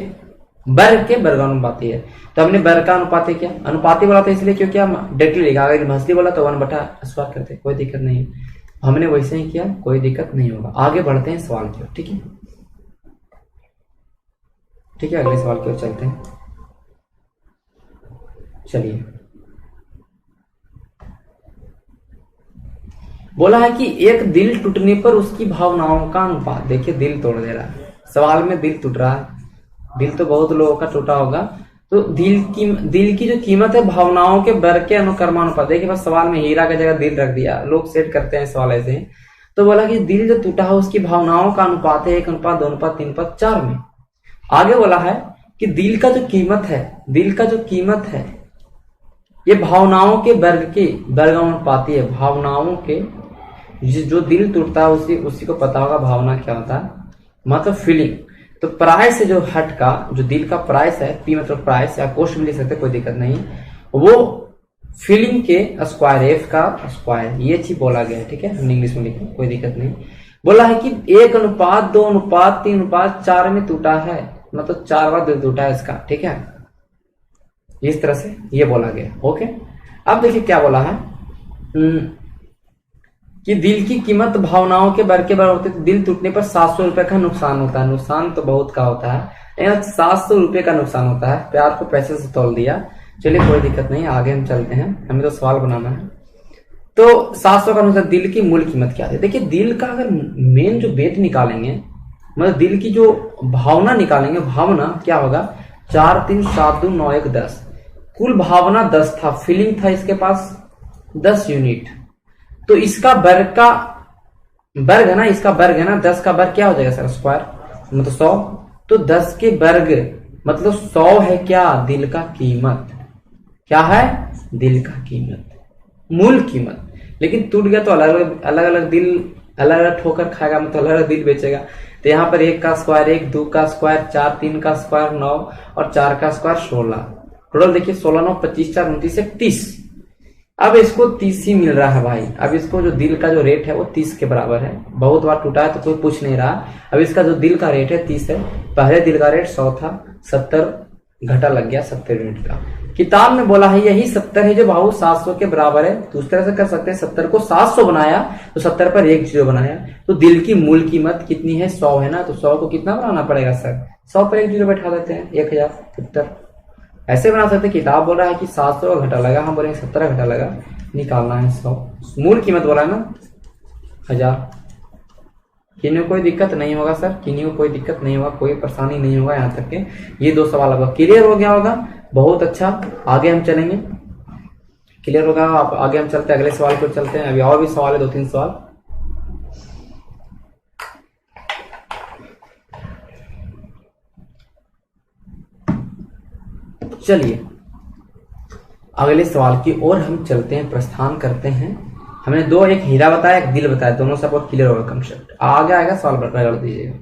वर्ग के वर्गानुपाती है, तो हमने वर्ग का अनुपाती क्या अनुपाती बोला था, इसलिए क्योंकि हम डायरेक्टली लिखा, अगर मछली बोला तो 1/² करते, कोई दिक्कत नहीं है, हमने वैसे ही किया, कोई दिक्कत नहीं होगा। आगे बढ़ते हैं सवाल की ओर। ठीक है, ठीक है, अगले सवाल की ओर चलते हैं। चलिए, बोला है कि एक दिल टूटने पर उसकी भावनाओं का अनुपात, देखिए दिल तोड़ दे रहा है, सवाल में दिल टूट रहा है, दिल तो बहुत लोगों का टूटा होगा, तो दिल की जो कीमत है भावनाओं के वर्ग के अनुक्रमानुपात। देखिए बस सवाल में हीरा की जगह दिल रख दिया, लोग सेट करते हैं सवाल ऐसे। तो बोला कि दिल जो टूटा है उसकी भावनाओं का अनुपात है 1:2:3:4 में। आगे बोला है कि दिल का जो कीमत है, दिल का जो कीमत है ये भावनाओं के वर्ग के वर्गानुपाती है। भावनाओं के जो दिल टूटता है उसी को पता होगा भावना क्या होता है, मतलब फीलिंग। तो प्राइस से जो हट का जो दिल का प्राइस है, पी मतलब प्राइस, या कोस्ट भी लिख सकते, कोई दिक्कत नहीं, वो फीलिंग के स्क्वायर, एफ का स्क्वायर, ये चीज बोला गया है। ठीक है, हमने इंग्लिश में लिखा, कोई दिक्कत नहीं। बोला है कि 1:2:3:4 में टूटा है, मतलब 4 बार दिल टूटा है इसका। ठीक है, इस तरह से ये बोला गया। ओके, अब देखिए क्या बोला है कि दिल की कीमत भावनाओं के वर्ग के बराबर होती है। दिल टूटने पर 700 रुपए का नुकसान होता है, नुकसान तो बहुत का होता है, 700 रुपए का नुकसान होता है। प्यार को पैसे से तोल दिया, चलिए कोई दिक्कत नहीं, आगे हम चलते हैं, हमें तो सवाल बनाना है। तो 700 का नुकसान, दिल की मूल कीमत क्या है? देखिए दिल का अगर मेन जो वेट निकालेंगे, मतलब दिल की जो भावना निकालेंगे, भावना क्या होगा, 4 3 7 2 9 1 10, कुल भावना 10 था, फीलिंग था इसके पास 10 यूनिट। तो इसका वर्ग है ना, इसका वर्ग है ना, 10 का वर्ग क्या हो जाएगा सर, स्क्वायर, मतलब 100। तो 10 के वर्ग मतलब 100 है क्या, दिल का कीमत, क्या है, दिल का कीमत, मूल कीमत। लेकिन टूट गया तो अलग अलग दिल अलग अलग ठोकर खाएगा, मतलब अलग अलग दिल बेचेगा। तो यहाँ पर 1 का स्क्वायर 1, 2 का स्क्वायर 4, 3 का स्क्वायर 9, और 4 का स्क्वायर 16, टोटल देखिए 16 9 25 4 29 1 30। अब इसको 30 ही मिल रहा है भाई। अब इसको जो दिल का जो रेट है वो 30 के बराबर है, बहुत बार टूटा है तो कोई पूछ नहीं रहा। अब इसका जो दिल का रेट है 30 है, पहले दिल का रेट 100 था, 70 घटा लग गया 70 यूनिट का। किताब में बोला है यही 70 है जो बाबू 700 के बराबर है। दूसरे से कर सकते हैं, 70 को 700 बनाया तो 70 पर 1 जीरो बनाया, तो दिल की मूल कीमत कितनी है, 100 है ना, तो 100 को कितना बनाना पड़ेगा सर, 100 पर 1 जीरो बैठा देते हैं, 1070 ऐसे बना सकते। किताब बोल रहा है कि 700 का घटा लगा, हम बोलेंगे 70 घटा लगा, निकालना है 100, मूल कीमत बोला है ना 1000। किन्हीं को कोई दिक्कत नहीं होगा सर, किन्हीं को कोई दिक्कत नहीं होगा, कोई परेशानी नहीं होगा। यहाँ तक के ये 2 सवाल आपका क्लियर हो गया होगा, बहुत अच्छा। आगे हम चलेंगे, क्लियर होगा, आप आगे हम चलते हैं, अगले सवाल को चलते हैं। अभी और भी सवाल है, 2-3 सवाल। चलिए अगले सवाल की ओर हम चलते हैं, प्रस्थान करते हैं। हमने 2, एक हीरा बताया, एक दिल बताया, दोनों से आपको क्लियर होगा कंसेप्ट। आगे आएगा सवाल कर दीजिएगा।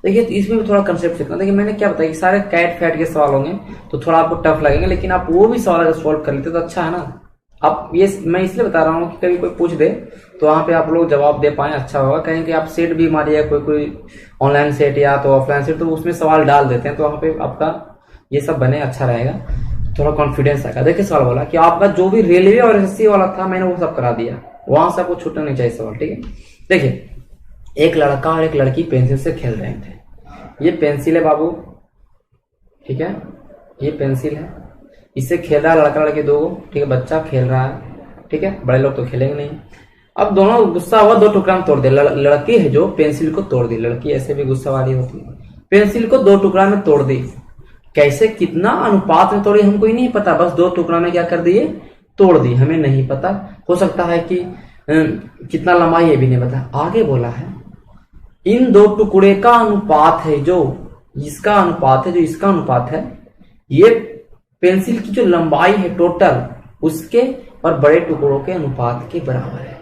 देखिए तो इसमें भी थोड़ा कंसेप्ट सीखना। देखिए मैंने क्या बताया कि सारे कैट फैट के सवाल होंगे तो थोड़ा आपको टफ लगेंगे, लेकिन आप वो भी सवाल अगर सोल्व कर लेते तो अच्छा है ना। आप ये मैं इसलिए बता रहा हूँ कि कभी कोई पूछ दे तो वहां पे आप लोग जवाब दे पाए, अच्छा होगा। कहीं कि आप सेट भी मारिएगा, कोई ऑनलाइन सेट या तो ऑफलाइन सेट, तो उसमें सवाल डाल देते हैं, तो वहां पे आपका ये सब बने, अच्छा रहेगा, थोड़ा कॉन्फिडेंस आएगा। देखिए सवाल बोला कि आपका जो भी रेलवे और एसएससी वाला था मैंने वो सब करा दिया, वहां से आपको छूटना नहीं चाहिए सवाल। ठीक है, देखिए एक लड़का और एक लड़की पेंसिल से खेल रहे थे। ये पेंसिल है बाबू, ठीक है, ये पेंसिल है, इससे खेल रहा है लड़का लड़की 2 को। ठीक है, बच्चा खेल रहा है, ठीक है, बड़े लोग तो खेलेंगे नहीं। अब दोनों गुस्सा हुआ, 2 टुकड़ा में तोड़ दे। लड़की है जो पेंसिल को तोड़ दी, लड़की ऐसे भी गुस्सा वाली होती है, पेंसिल को 2 टुकड़ा में तोड़ दी। कैसे, कितना अनुपात में तोड़ी हमको ही नहीं पता, बस 2 टुकड़ा में क्या कर दिए, तोड़ दी, हमें नहीं पता। हो सकता है कि कितना लंबाई ये भी नहीं पता। आगे बोला है इन 2 टुकड़े का अनुपात है, जो इसका अनुपात है, जो इसका अनुपात है, ये पेंसिल की जो लंबाई है टोटल उसके और बड़े टुकड़ों के अनुपात के बराबर है।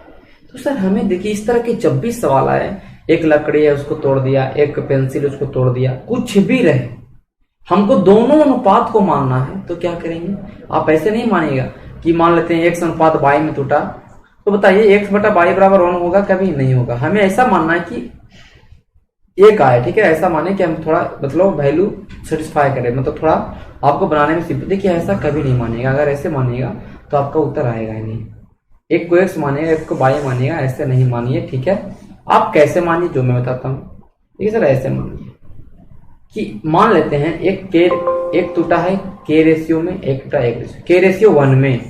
तो सर हमें देखिए इस तरह के जब भी सवाल आए, एक लकड़ी है उसको तोड़ दिया, एक पेंसिल उसको तोड़ दिया, कुछ भी रहे, हमको दोनों अनुपात को मानना है तो क्या करेंगे? आप ऐसे नहीं मानिएगा कि मान लेते हैं x अनुपात y में टूटा, तो बताइए x बटा y बराबर 1 होगा? कभी नहीं होगा। हमें ऐसा मानना है कि एक आए, ठीक है, ऐसा माने कि हम थोड़ा मतलब वैल्यू सेटिस्फाई करें, मतलब थोड़ा आपको बनाने में सिंपल। देखिए ऐसा कभी नहीं मानिएगा, अगर ऐसे मानिएगा तो आपका उत्तर आएगा ही नहीं। एक को x मानिएगा, एक को y मानिएगा, ऐसे नहीं मानिए, ठीक है। आप कैसे मानिए जो मैं बताता हूँ। ठीक है सर, ऐसे मानिए कि मान लेते हैं एक टूटा है k रेशियो में, एक टूटा एक रेशियो, k रेशियो 1 में।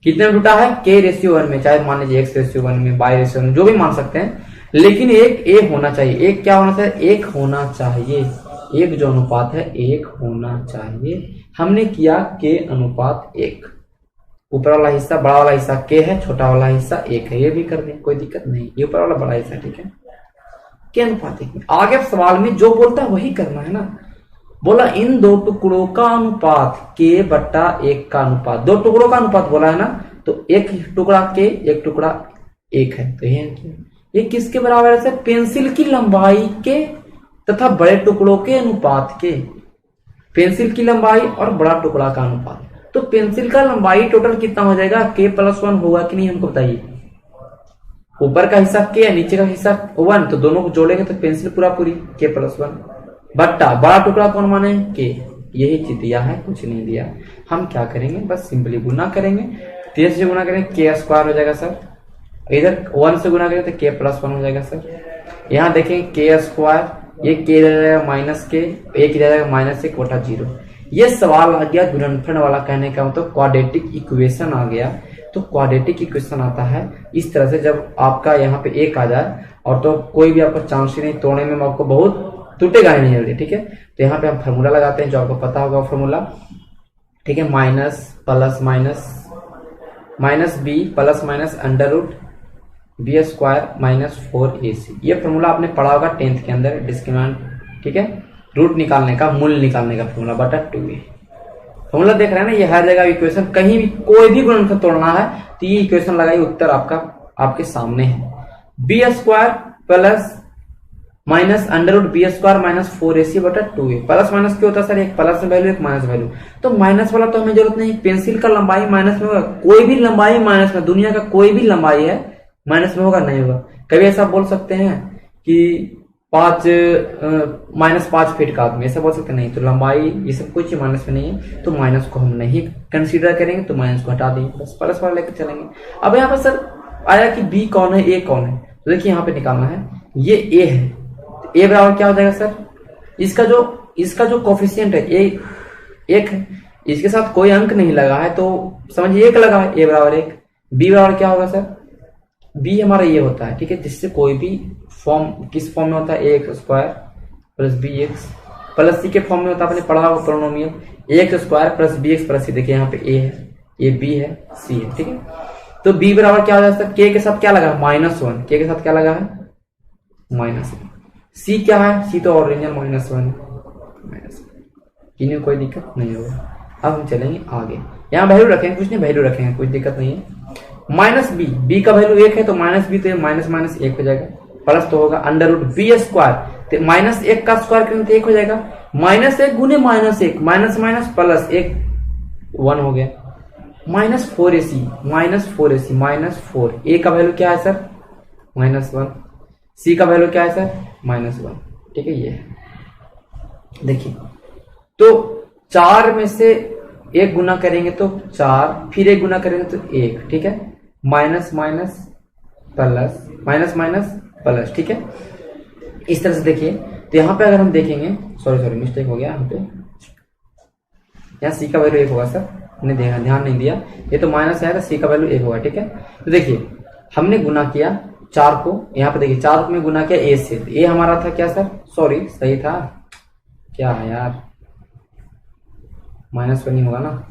कितने में टूटा है? k रेशियो 1 में, चाहे मान लीजिए x रेशियो 1 में, y रेशियो 1 में, जो भी मान सकते हैं, लेकिन एक a होना चाहिए। एक क्या होना चाहिए? एक होना चाहिए। एक जो अनुपात है एक होना चाहिए। हमने किया k अनुपात 1, ऊपर वाला हिस्सा बड़ा वाला हिस्सा k है, छोटा वाला हिस्सा 1 है, ये भी कर दें, कोई दिक्कत नहीं। ये ऊपर वाला बड़ा हिस्सा, ठीक है, k अनुपात 1 में। आगे सवाल में जो बोलता है वही करना है ना। बोला इन दो टुकड़ों का अनुपात k बटा 1 का अनुपात, दो टुकड़ों का अनुपात बोला है ना, तो एक टुकड़ा k, एक टुकड़ा 1 है, तो ये किसके बराबर है सर? पेंसिल की लंबाई के तथा बड़े टुकड़ों के अनुपात के। पेंसिल की लंबाई और बड़ा टुकड़ा का अनुपात। तो पेंसिल का लंबाई टोटल कितना हो जाएगा? k+1 होगा कि नहीं, हमको बताइए। ऊपर का हिस्सा k है, नीचे का हिस्सा 1, तो दोनों को जोड़ेंगे तो पेंसिल पूरा पूरी k+1 बट्टा बड़ा टुकड़ा कौन माने? k। यही चीज दिया है, कुछ नहीं दिया। हम क्या करेंगे? बस सिंपली गुना करेंगे। 3 से गुना करेंगे k² हो जाएगा सर, इधर 1 से गुना करेंगे तो k+1 हो जाएगा सर। यहाँ देखें k², ये k जाएगा -k, एक जाएगा -1 बटा 0। ये सवाल आ गया गुणनफल वाला, कहने का मतलब क्वाड्रेटिक इक्वेशन आ गया। तो क्वाड्रेटिक इक्वेशन आता है इस तरह से, जब आपका यहाँ पे 1 आ जाए और तो कोई भी आपको चांस ही नहीं, तोड़ने में आपको बहुत टूटेगा नहीं जल्दी, ठीक है। तो यहाँ पे हम फार्मूला लगाते हैं, जो आपको पता होगा फार्मूला, ठीक है, minus plus minus b plus minus √b² -4ac। ये फॉर्मूला आपने पढ़ा होगा 10th के अंदर, डिस्क्रिमिनेंट, ठीक है, रूट निकालने का, मूल निकालने का फॉर्मूला बटा 2a। फॉर्मूला देख रहे हैं ना, ये हर जगह इक्वेशन, कहीं भी कोई भी गुणनफल तोड़ना है तो ये इक्वेशन लगाइए, उत्तर आपका आपके सामने है। b² plus minus √b² -4ac बटा 2a। प्लस माइनस क्यों होता है सर? एक प्लस वैल्यू एक माइनस वैल्यू, तो माइनस वाला तो हमें जरूरत नहीं। पेंसिल का लंबाई माइनस में होगा, कोई भी लंबाई माइनस में, दुनिया का कोई भी लंबाई है माइनस में होगा? नहीं होगा। कभी ऐसा बोल सकते हैं कि -5 फीट का आदमी, ऐसा बोल सकते नहीं। तो लंबाई ये सब कुछ माइनस में नहीं है, तो माइनस को हम नहीं कंसीडर करेंगे, तो माइनस को हटा देंगे, बस प्लस वाला लेकर चलेंगे। अब यहाँ पर सर आया कि बी कौन है, ए कौन है, तो देखिए यहाँ पे निकालना है, ये ए है, ए बराबर क्या हो जाएगा सर? इसका जो कोफिशिएंट है ए 1 है, इसके साथ कोई अंक नहीं लगा है, तो समझिए 1 लगा है, ए बराबर 1। बी बराबर क्या होगा सर? बी हमारा ये होता है, ठीक है, जिससे कोई भी फॉर्म, किस फॉर्म में होता है? ax² plus bx plus c के फॉर्म में होता है, आपने पढ़ा होगा polynomial ax² plus bx plus c। देखिए यहाँ पे a है, ये b है, c है, ठीक है। तो b बराबर क्या हो जाता है? k के साथ क्या लगा है? -1। k के साथ क्या लगा है? -1। c क्या है? c तो ओरिजिनल -1 है, कोई दिक्कत नहीं होगा। अब हम चलेंगे आगे, यहाँ वैल्यू रखेंगे, कुछ नहीं वैल्यू रखेंगे, कोई दिक्कत नहीं है। -b का वैल्यू 1 है, तो -b तो माइनस 1 हो जाएगा, प्लस तो होगा √b², तो -1 का स्क्वायर करेंगे तो 1 हो जाएगा, -1 गुने -1, माइनस प्लस 1 1 हो गया, -4ac -4। a का वैल्यू क्या है सर? -1। c का वैल्यू क्या है सर? -1, ठीक है। ये देखिए, तो 4 में से 1 गुना करेंगे तो 4, फिर 1 गुना करेंगे तो 1, ठीक है, माइनस प्लस, ठीक है। इस तरह से देखिए, तो यहाँ पे अगर हम देखेंगे, सॉरी मिस्टेक हो गया, यहाँ पे यहाँ सी का वैल्यू 1 होगा सर, हमने ध्यान नहीं दिया, ये तो माइनस है, सी का वैल्यू 1 होगा, ठीक है। तो देखिए हमने गुना किया 4 को, यहाँ पे देखिए 4 में गुना किया ए से, ए हमारा था क्या सर? सॉरी, सही था क्या है यार, -1 नहीं होगा ना,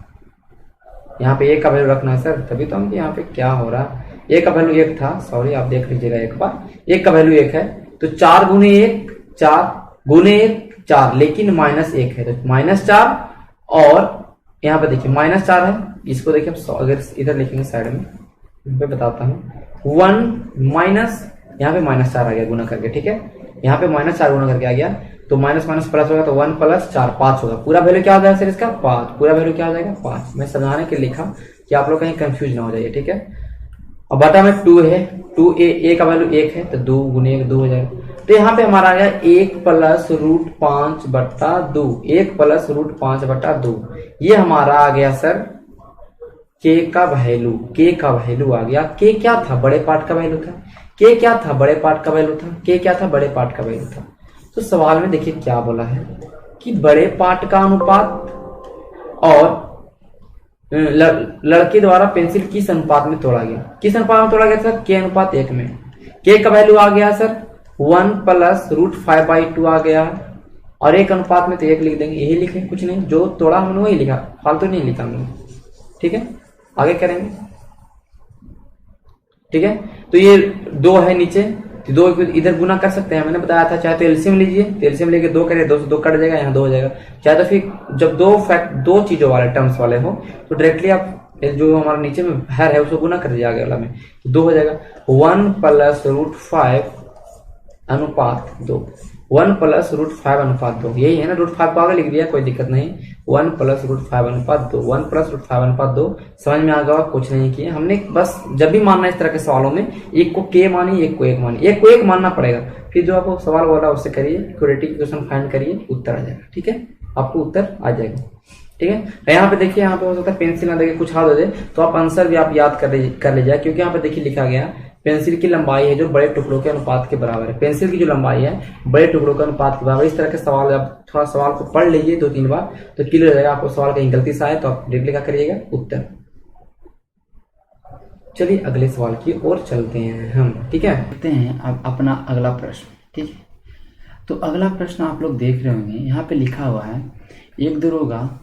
यहाँ पे ए का वैल्यू रखना है सर, तभी तो हम यहाँ पे क्या हो रहा, ए का वैल्यू 1 था, सॉरी आप देख लीजिएगा एक बार, ए का वैल्यू 1 है, तो 4 गुने 1 4 गुने 1 4, लेकिन -1 है, तो -4 और यहाँ पे देखिए -4 है, इसको देखिए हम अगर इधर लिखेंगे साइड में, यहाँ पे बताता हूँ 1 माइनस, यहाँ पे -4 आ गया गुना करके, ठीक है, यहाँ पे -4 गुना करके आ गया, तो माइनस माइनस प्लस होगा तो 1 + 4 5 होगा। पूरा वैल्यू क्या हो जाएगा सर इसका 5, पूरा वैल्यू क्या हो जाएगा 5। मैं समझाने के लिए लिखा कि आप लोग कहीं कंफ्यूज ना हो जाइए, ठीक है। और बटा में 2 है, 2 ए का वैल्यू 1 है तो 2 गुने 1 2 हो जाएगा। तो यहाँ पे हमारा आ गया 1 + √5/2, 1 + √5/2, ये हमारा आ गया सर के का वैल्यू, के का वैल्यू आ गया। के क्या था, बड़े पार्ट का वैल्यू था, के क्या था, बड़े पार्ट का वैल्यू था, के क्या था, बड़े पार्ट का वैल्यू था। तो सवाल में देखिए क्या बोला है कि बड़े पार्ट का अनुपात और लड़के द्वारा पेंसिल किस अनुपात में तोड़ा गया, किस अनुपात में तोड़ा गया सर, के अनुपात 1 में। के का वैल्यू आ गया सर 1 + √5/2 आ गया, और 1 अनुपात में तो 1 लिख देंगे, यही लिखे, कुछ नहीं, जो तोड़ा हमने वही लिखा, फालतू नहीं लिखा हमने, ठीक है। आगे करेंगे, ठीक है। तो ये 2 है नीचे, तो 2 इधर गुना कर सकते हैं, मैंने बताया था, चाहे तो एलसीएम लीजिए, तो एलसीएम लेके 2 करिए, 2 से 2 कट जाएगा, यहाँ 2 हो जाएगा। चाहे तो फिर जब दो चीजों वाले टर्म्स वाले हो तो डायरेक्टली आप जो हमारा नीचे में है उसको गुना कर दीजिए आगे वाला में, तो 2 हो जाएगा। 1 + √5/2, 1 + √5/2, यही है ना, √5 को आगे लिख दिया, कोई दिक्कत नहीं। 1 + √5/2, 1 + √5/2 समझ में आ गया, कुछ नहीं किया हमने, बस जब भी मानना इस तरह के सवालों में, एक को के मानिए, एक को 1 मानिए, एक को 1 मानना पड़ेगा, फिर जो आपको सवाल बोला उससे करिए, क्वाड्रेटिक इक्वेशन फाइंड करिए, उत्तर आ जाएगा, ठीक है, आपको उत्तर आ जाएगा, ठीक है। यहाँ पे देखिए, यहाँ पे हो सकता है पेंसिल ना देखे कुछ हाथ दे दे, तो आप आंसर भी आप याद कर लीजिए, क्योंकि यहाँ पे देखिए लिखा गया पेंसिल की लंबाई है जो बड़े टुकड़ों के अनुपात के बराबर है, पेंसिल की जो लंबाई है बड़े टुकड़ों के अनुपात के बराबर। इस तरह के सवाल आप थोड़ा सवाल को पढ़ लीजिए 2-3 बार तो क्लियर हो जाएगा। आपको सवाल कहीं गलती से आए तो आप डायरेक्टली क्या करिएगा, उत्तर। चलिए अगले सवाल की ओर चलते हैं हम, ठीक है। देखते हैं अब अपना अगला प्रश्न, ठीक है। तो अगला प्रश्न आप लोग देख रहे होंगे, यहाँ पे लिखा हुआ है एक दरोगा,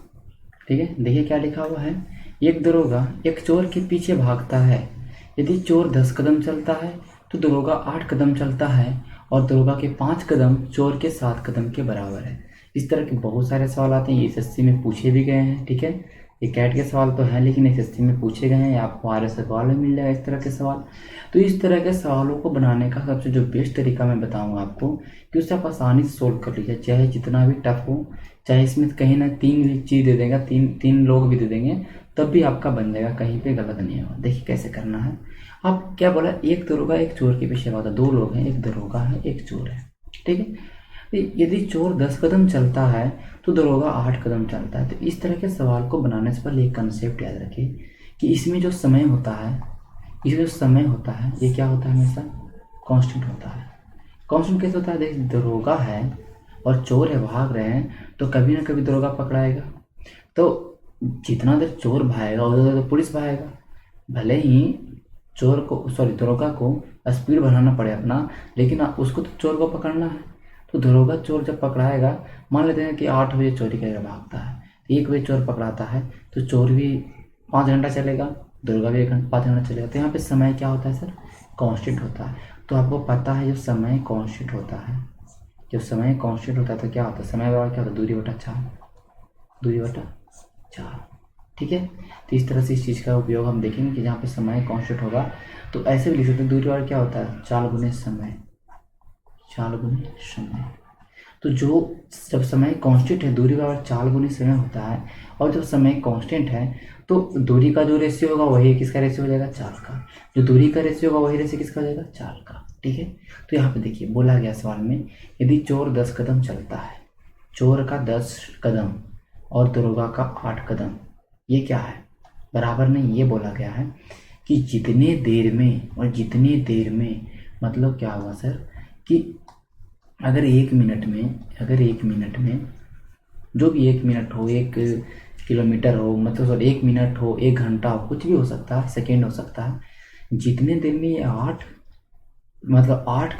ठीक है, देखिए क्या लिखा हुआ है, एक दरोगा एक चोर के पीछे भागता है, यदि चोर 10 कदम चलता है तो दरोगा 8 कदम चलता है, और दरोगा के 5 कदम चोर के 7 कदम के बराबर है। इस तरह के बहुत सारे सवाल आते हैं, ये एसएससी में पूछे भी गए हैं, ठीक है। ये कैट के सवाल तो हैं, लेकिन एसएससी में पूछे गए हैं, आपको आरएस सवाल में मिल जाएगा इस तरह के सवाल। तो इस तरह के सवालों को बनाने का सबसे जो बेस्ट तरीका मैं बताऊंगा आपको कि उससे आप आसानी से सोल्व कर लीजिए, चाहे जितना भी टफ हो, चाहे इसमें कहीं ना 3 चीज़ दे देगा, तीन लोग भी दे देंगे, तब भी आपका बन जाएगा, कहीं पे गलत नहीं होगा। देखिए कैसे करना है। आप क्या बोला, एक दरोगा एक चोर के पीछे भागता, 2 लोग हैं, एक दरोगा है एक चोर है, ठीक है। यदि चोर 10 कदम चलता है तो दरोगा 8 कदम चलता है। तो इस तरह के सवाल को बनाने से पहले एक कंसेप्ट याद रखिए कि इसमें जो समय होता है, इसमें जो समय होता है ये क्या होता है, हमेशा कांस्टेंट होता है। कांस्टेंट कैसे होता है, देखिए दरोगा है और चोर है, भाग रहे हैं, तो कभी ना कभी दरोगा पकड़ाएगा, तो जितना देर चोर भागेगा उधर देर तो पुलिस भागेगा। भले ही चोर को दरोगा को स्पीड बढ़ाना पड़े अपना, लेकिन उसको तो चोर को पकड़ना है। तो दरोगा चोर जब पकड़ाएगा, मान लेते हैं कि 8 बजे चोरी करके भागता है, 1 बजे चोर पकड़ाता है, तो चोर भी 5 घंटा चलेगा, दरोगा भी 5 घंटा चलेगा। तो यहाँ पे समय क्या होता है सर, कांस्टेंट होता है। तो आपको पता है जब समय कांस्टेंट होता है, जब समय कांस्टेंट होता है तो क्या होता है, समय बराबर क्या होता है, दूरी बटा 4, ठीक है। तो इस तरह से इस चीज़ का उपयोग हम देखेंगे कि जहाँ पे समय कांस्टेंट होगा तो ऐसे भी लिख सकते हैं, दूरी बराबर क्या होता है, 4 गुने समय। तो जब समय कांस्टेंट है, दूरी बराबर 4 गुने समय होता है, और जब समय कांस्टेंट है तो दूरी का जो रेशियो होगा वही किसका रेशियो हो जाएगा, 4 का। जो दूरी का रेशियो होगा वही रेशियो किसका हो जाएगा, 4 का, ठीक है। तो यहाँ पे देखिए बोला गया सवाल में, यदि चोर 10 कदम चलता है, चोर का 10 कदम और दरोगा का 8 कदम, ये क्या है, बराबर नहीं। ये बोला गया है कि जितने देर में मतलब क्या होगा सर, कि अगर 1 मिनट में जो भी 1 मिनट हो, 1 किलोमीटर हो, मतलब 1 मिनट हो, 1 घंटा हो, कुछ भी हो सकता है, सेकेंड हो सकता है, जितने देर में ये 8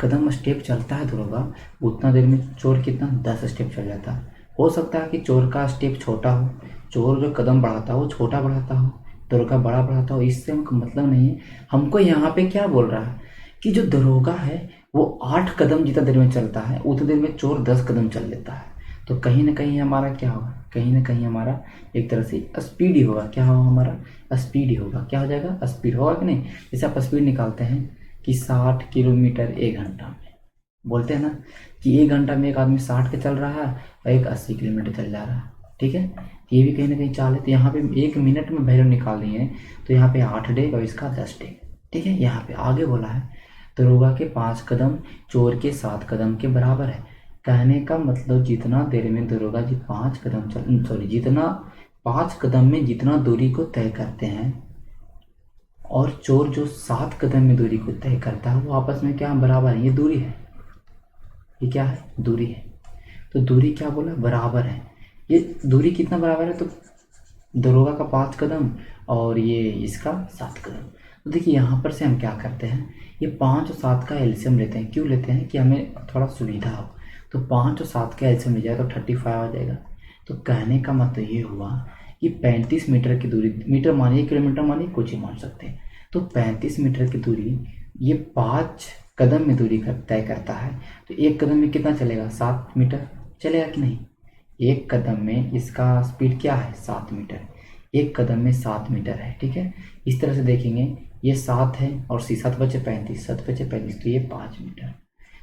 कदम स्टेप चलता है दरोगा, उतना देर में चोर कितना 10 स्टेप चल जाता है। हो सकता है कि चोर का स्टेप छोटा हो, चोर जो कदम बढ़ाता हो छोटा बढ़ाता हो, दरोगा बड़ा बढ़ाता हो, इससे हमको मतलब नहीं है। हमको यहाँ पे क्या बोल रहा है कि जो दरोगा है वो 8 कदम जितना देर में चलता है उतनी देर में चोर 10 कदम चल लेता है। तो कहीं ना कहीं हमारा क्या होगा, कहीं ना कहीं हमारा एक तरह से स्पीड ही होगा। क्या होगा, हमारा स्पीड ही होगा। क्या हो जाएगा, स्पीड होगा कि नहीं। जैसे आप स्पीड निकालते हैं कि 60 किलोमीटर एक घंटा में, बोलते हैं ना कि एक घंटा में एक आदमी 60 के चल रहा है और एक 80 किलोमीटर चल जा रहा है, ठीक है। तो ये भी कहीं ना कहीं चाल है। तो यहाँ पे एक मिनट में वैल्यू निकाल दी है, तो यहाँ पे 8 डेग और इसका 10 डेग, ठीक है। यहाँ पे आगे बोला है दरोगा के 5 कदम चोर के 7 कदम के बराबर है। कहने का मतलब जितना देर में दरोगा जी 5 कदम जितना 5 कदम में जितना दूरी को तय करते हैं और चोर जो 7 कदम में दूरी को तय करता है, वो आपस में क्या बराबर है। ये दूरी है, ये क्या है, दूरी है। तो दूरी क्या बोला, बराबर है। ये दूरी कितना बराबर है, तो दरोगा का 5 कदम और ये इसका 7 कदम। तो देखिए यहाँ पर से हम क्या करते हैं, ये 5 और 7 का एलसीएम लेते हैं। क्यों लेते हैं, कि हमें थोड़ा सुविधा हो। तो 5 और 7 का एलसीएम ले जाए तो 35 आ जाएगा। तो कहने का मतलब ये हुआ कि 35 मीटर की दूरी, मीटर मानिए किलोमीटर मानिए कुछ ही मान सकते हैं, तो 35 मीटर की दूरी ये 5 कदम में दूरी तय करता है। तो एक कदम में कितना चलेगा, 7 मीटर चलेगा कि नहीं। एक कदम में इसका स्पीड क्या है, 7 मीटर। एक कदम में 7 मीटर है, ठीक है। इस तरह से देखेंगे, ये 7 है और 7 बचे 35, 7 बचे 35, तो ये 5 मीटर।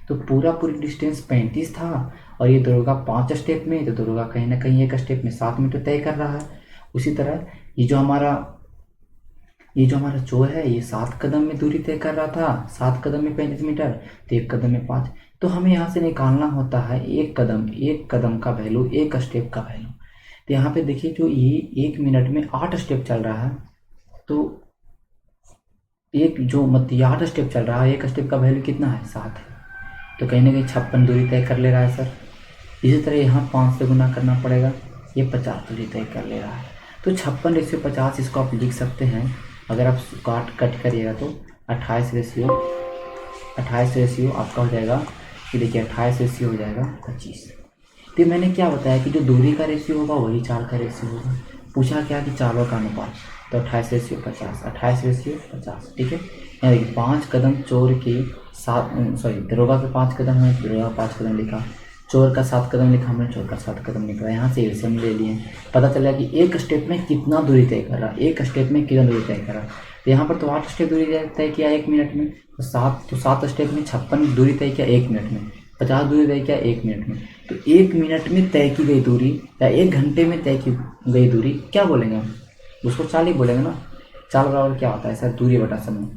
तो पूरी डिस्टेंस 35 था और ये दरोगा 5 स्टेप में, तो दरोगा कहीं ना कहीं एक स्टेप में 7 मीटर तय कर रहा है। उसी तरह ये जो हमारा चोर है, ये 7 कदम में दूरी तय कर रहा था, 7 कदम में 35 मीटर, तो एक कदम में 5। तो हमें यहाँ से निकालना होता है एक कदम का वैल्यू, एक स्टेप का वैल्यू। तो यहाँ पे देखिए, जो ये 1 मिनट में 8 स्टेप चल रहा है, तो एक जो मतलब 8 स्टेप चल रहा है, एक स्टेप का वैल्यू कितना है, 7 है। तो कहीं ना कहीं 56 दूरी तय कर ले रहा है सर। इसी तरह यहाँ 5 से गुना करना पड़ेगा, ये 50 दूरी तय कर ले रहा है। तो 56/50 इसको आप लिख सकते हैं। अगर आप कट करिएगा तो 28 रेशियो आपका हो जाएगा कि देखिए 28 रेशियो हो जाएगा 25। तो मैंने क्या बताया कि जो दूरी का रेशियो होगा वही चाल का रेशियो होगा। पूछा क्या कि चालों का अनुपात, तो 28 रेशियो 50, 28 रेशियो 50, ठीक है। यहाँ देखिए 5 कदम चोर के 7, दरोगा के 5 कदम है, दरोगा 5 कदम लिखा, चोर का 7 कदम लिखा हमने, चोर का 7 कदम लिखा। यहाँ से एलसीएम ले लिए, पता चला कि एक स्टेप में कितना दूरी तय कर रहा है, एक स्टेप में कितना दूरी तय कर रहा है। तो यहाँ पर तो 8 स्टेप दूरी तय किया 1 मिनट में, तो 7 स्टेप में 56 दूरी तय किया 1 मिनट में, 50 दूरी तय किया 1 मिनट में। तो 1 मिनट में तय की गई दूरी या 1 घंटे में तय की गई दूरी क्या बोलेंगे हम, उसको चाल ही बोलेंगे ना। चाल बराबर क्या होता है सर, दूरी बटा समय।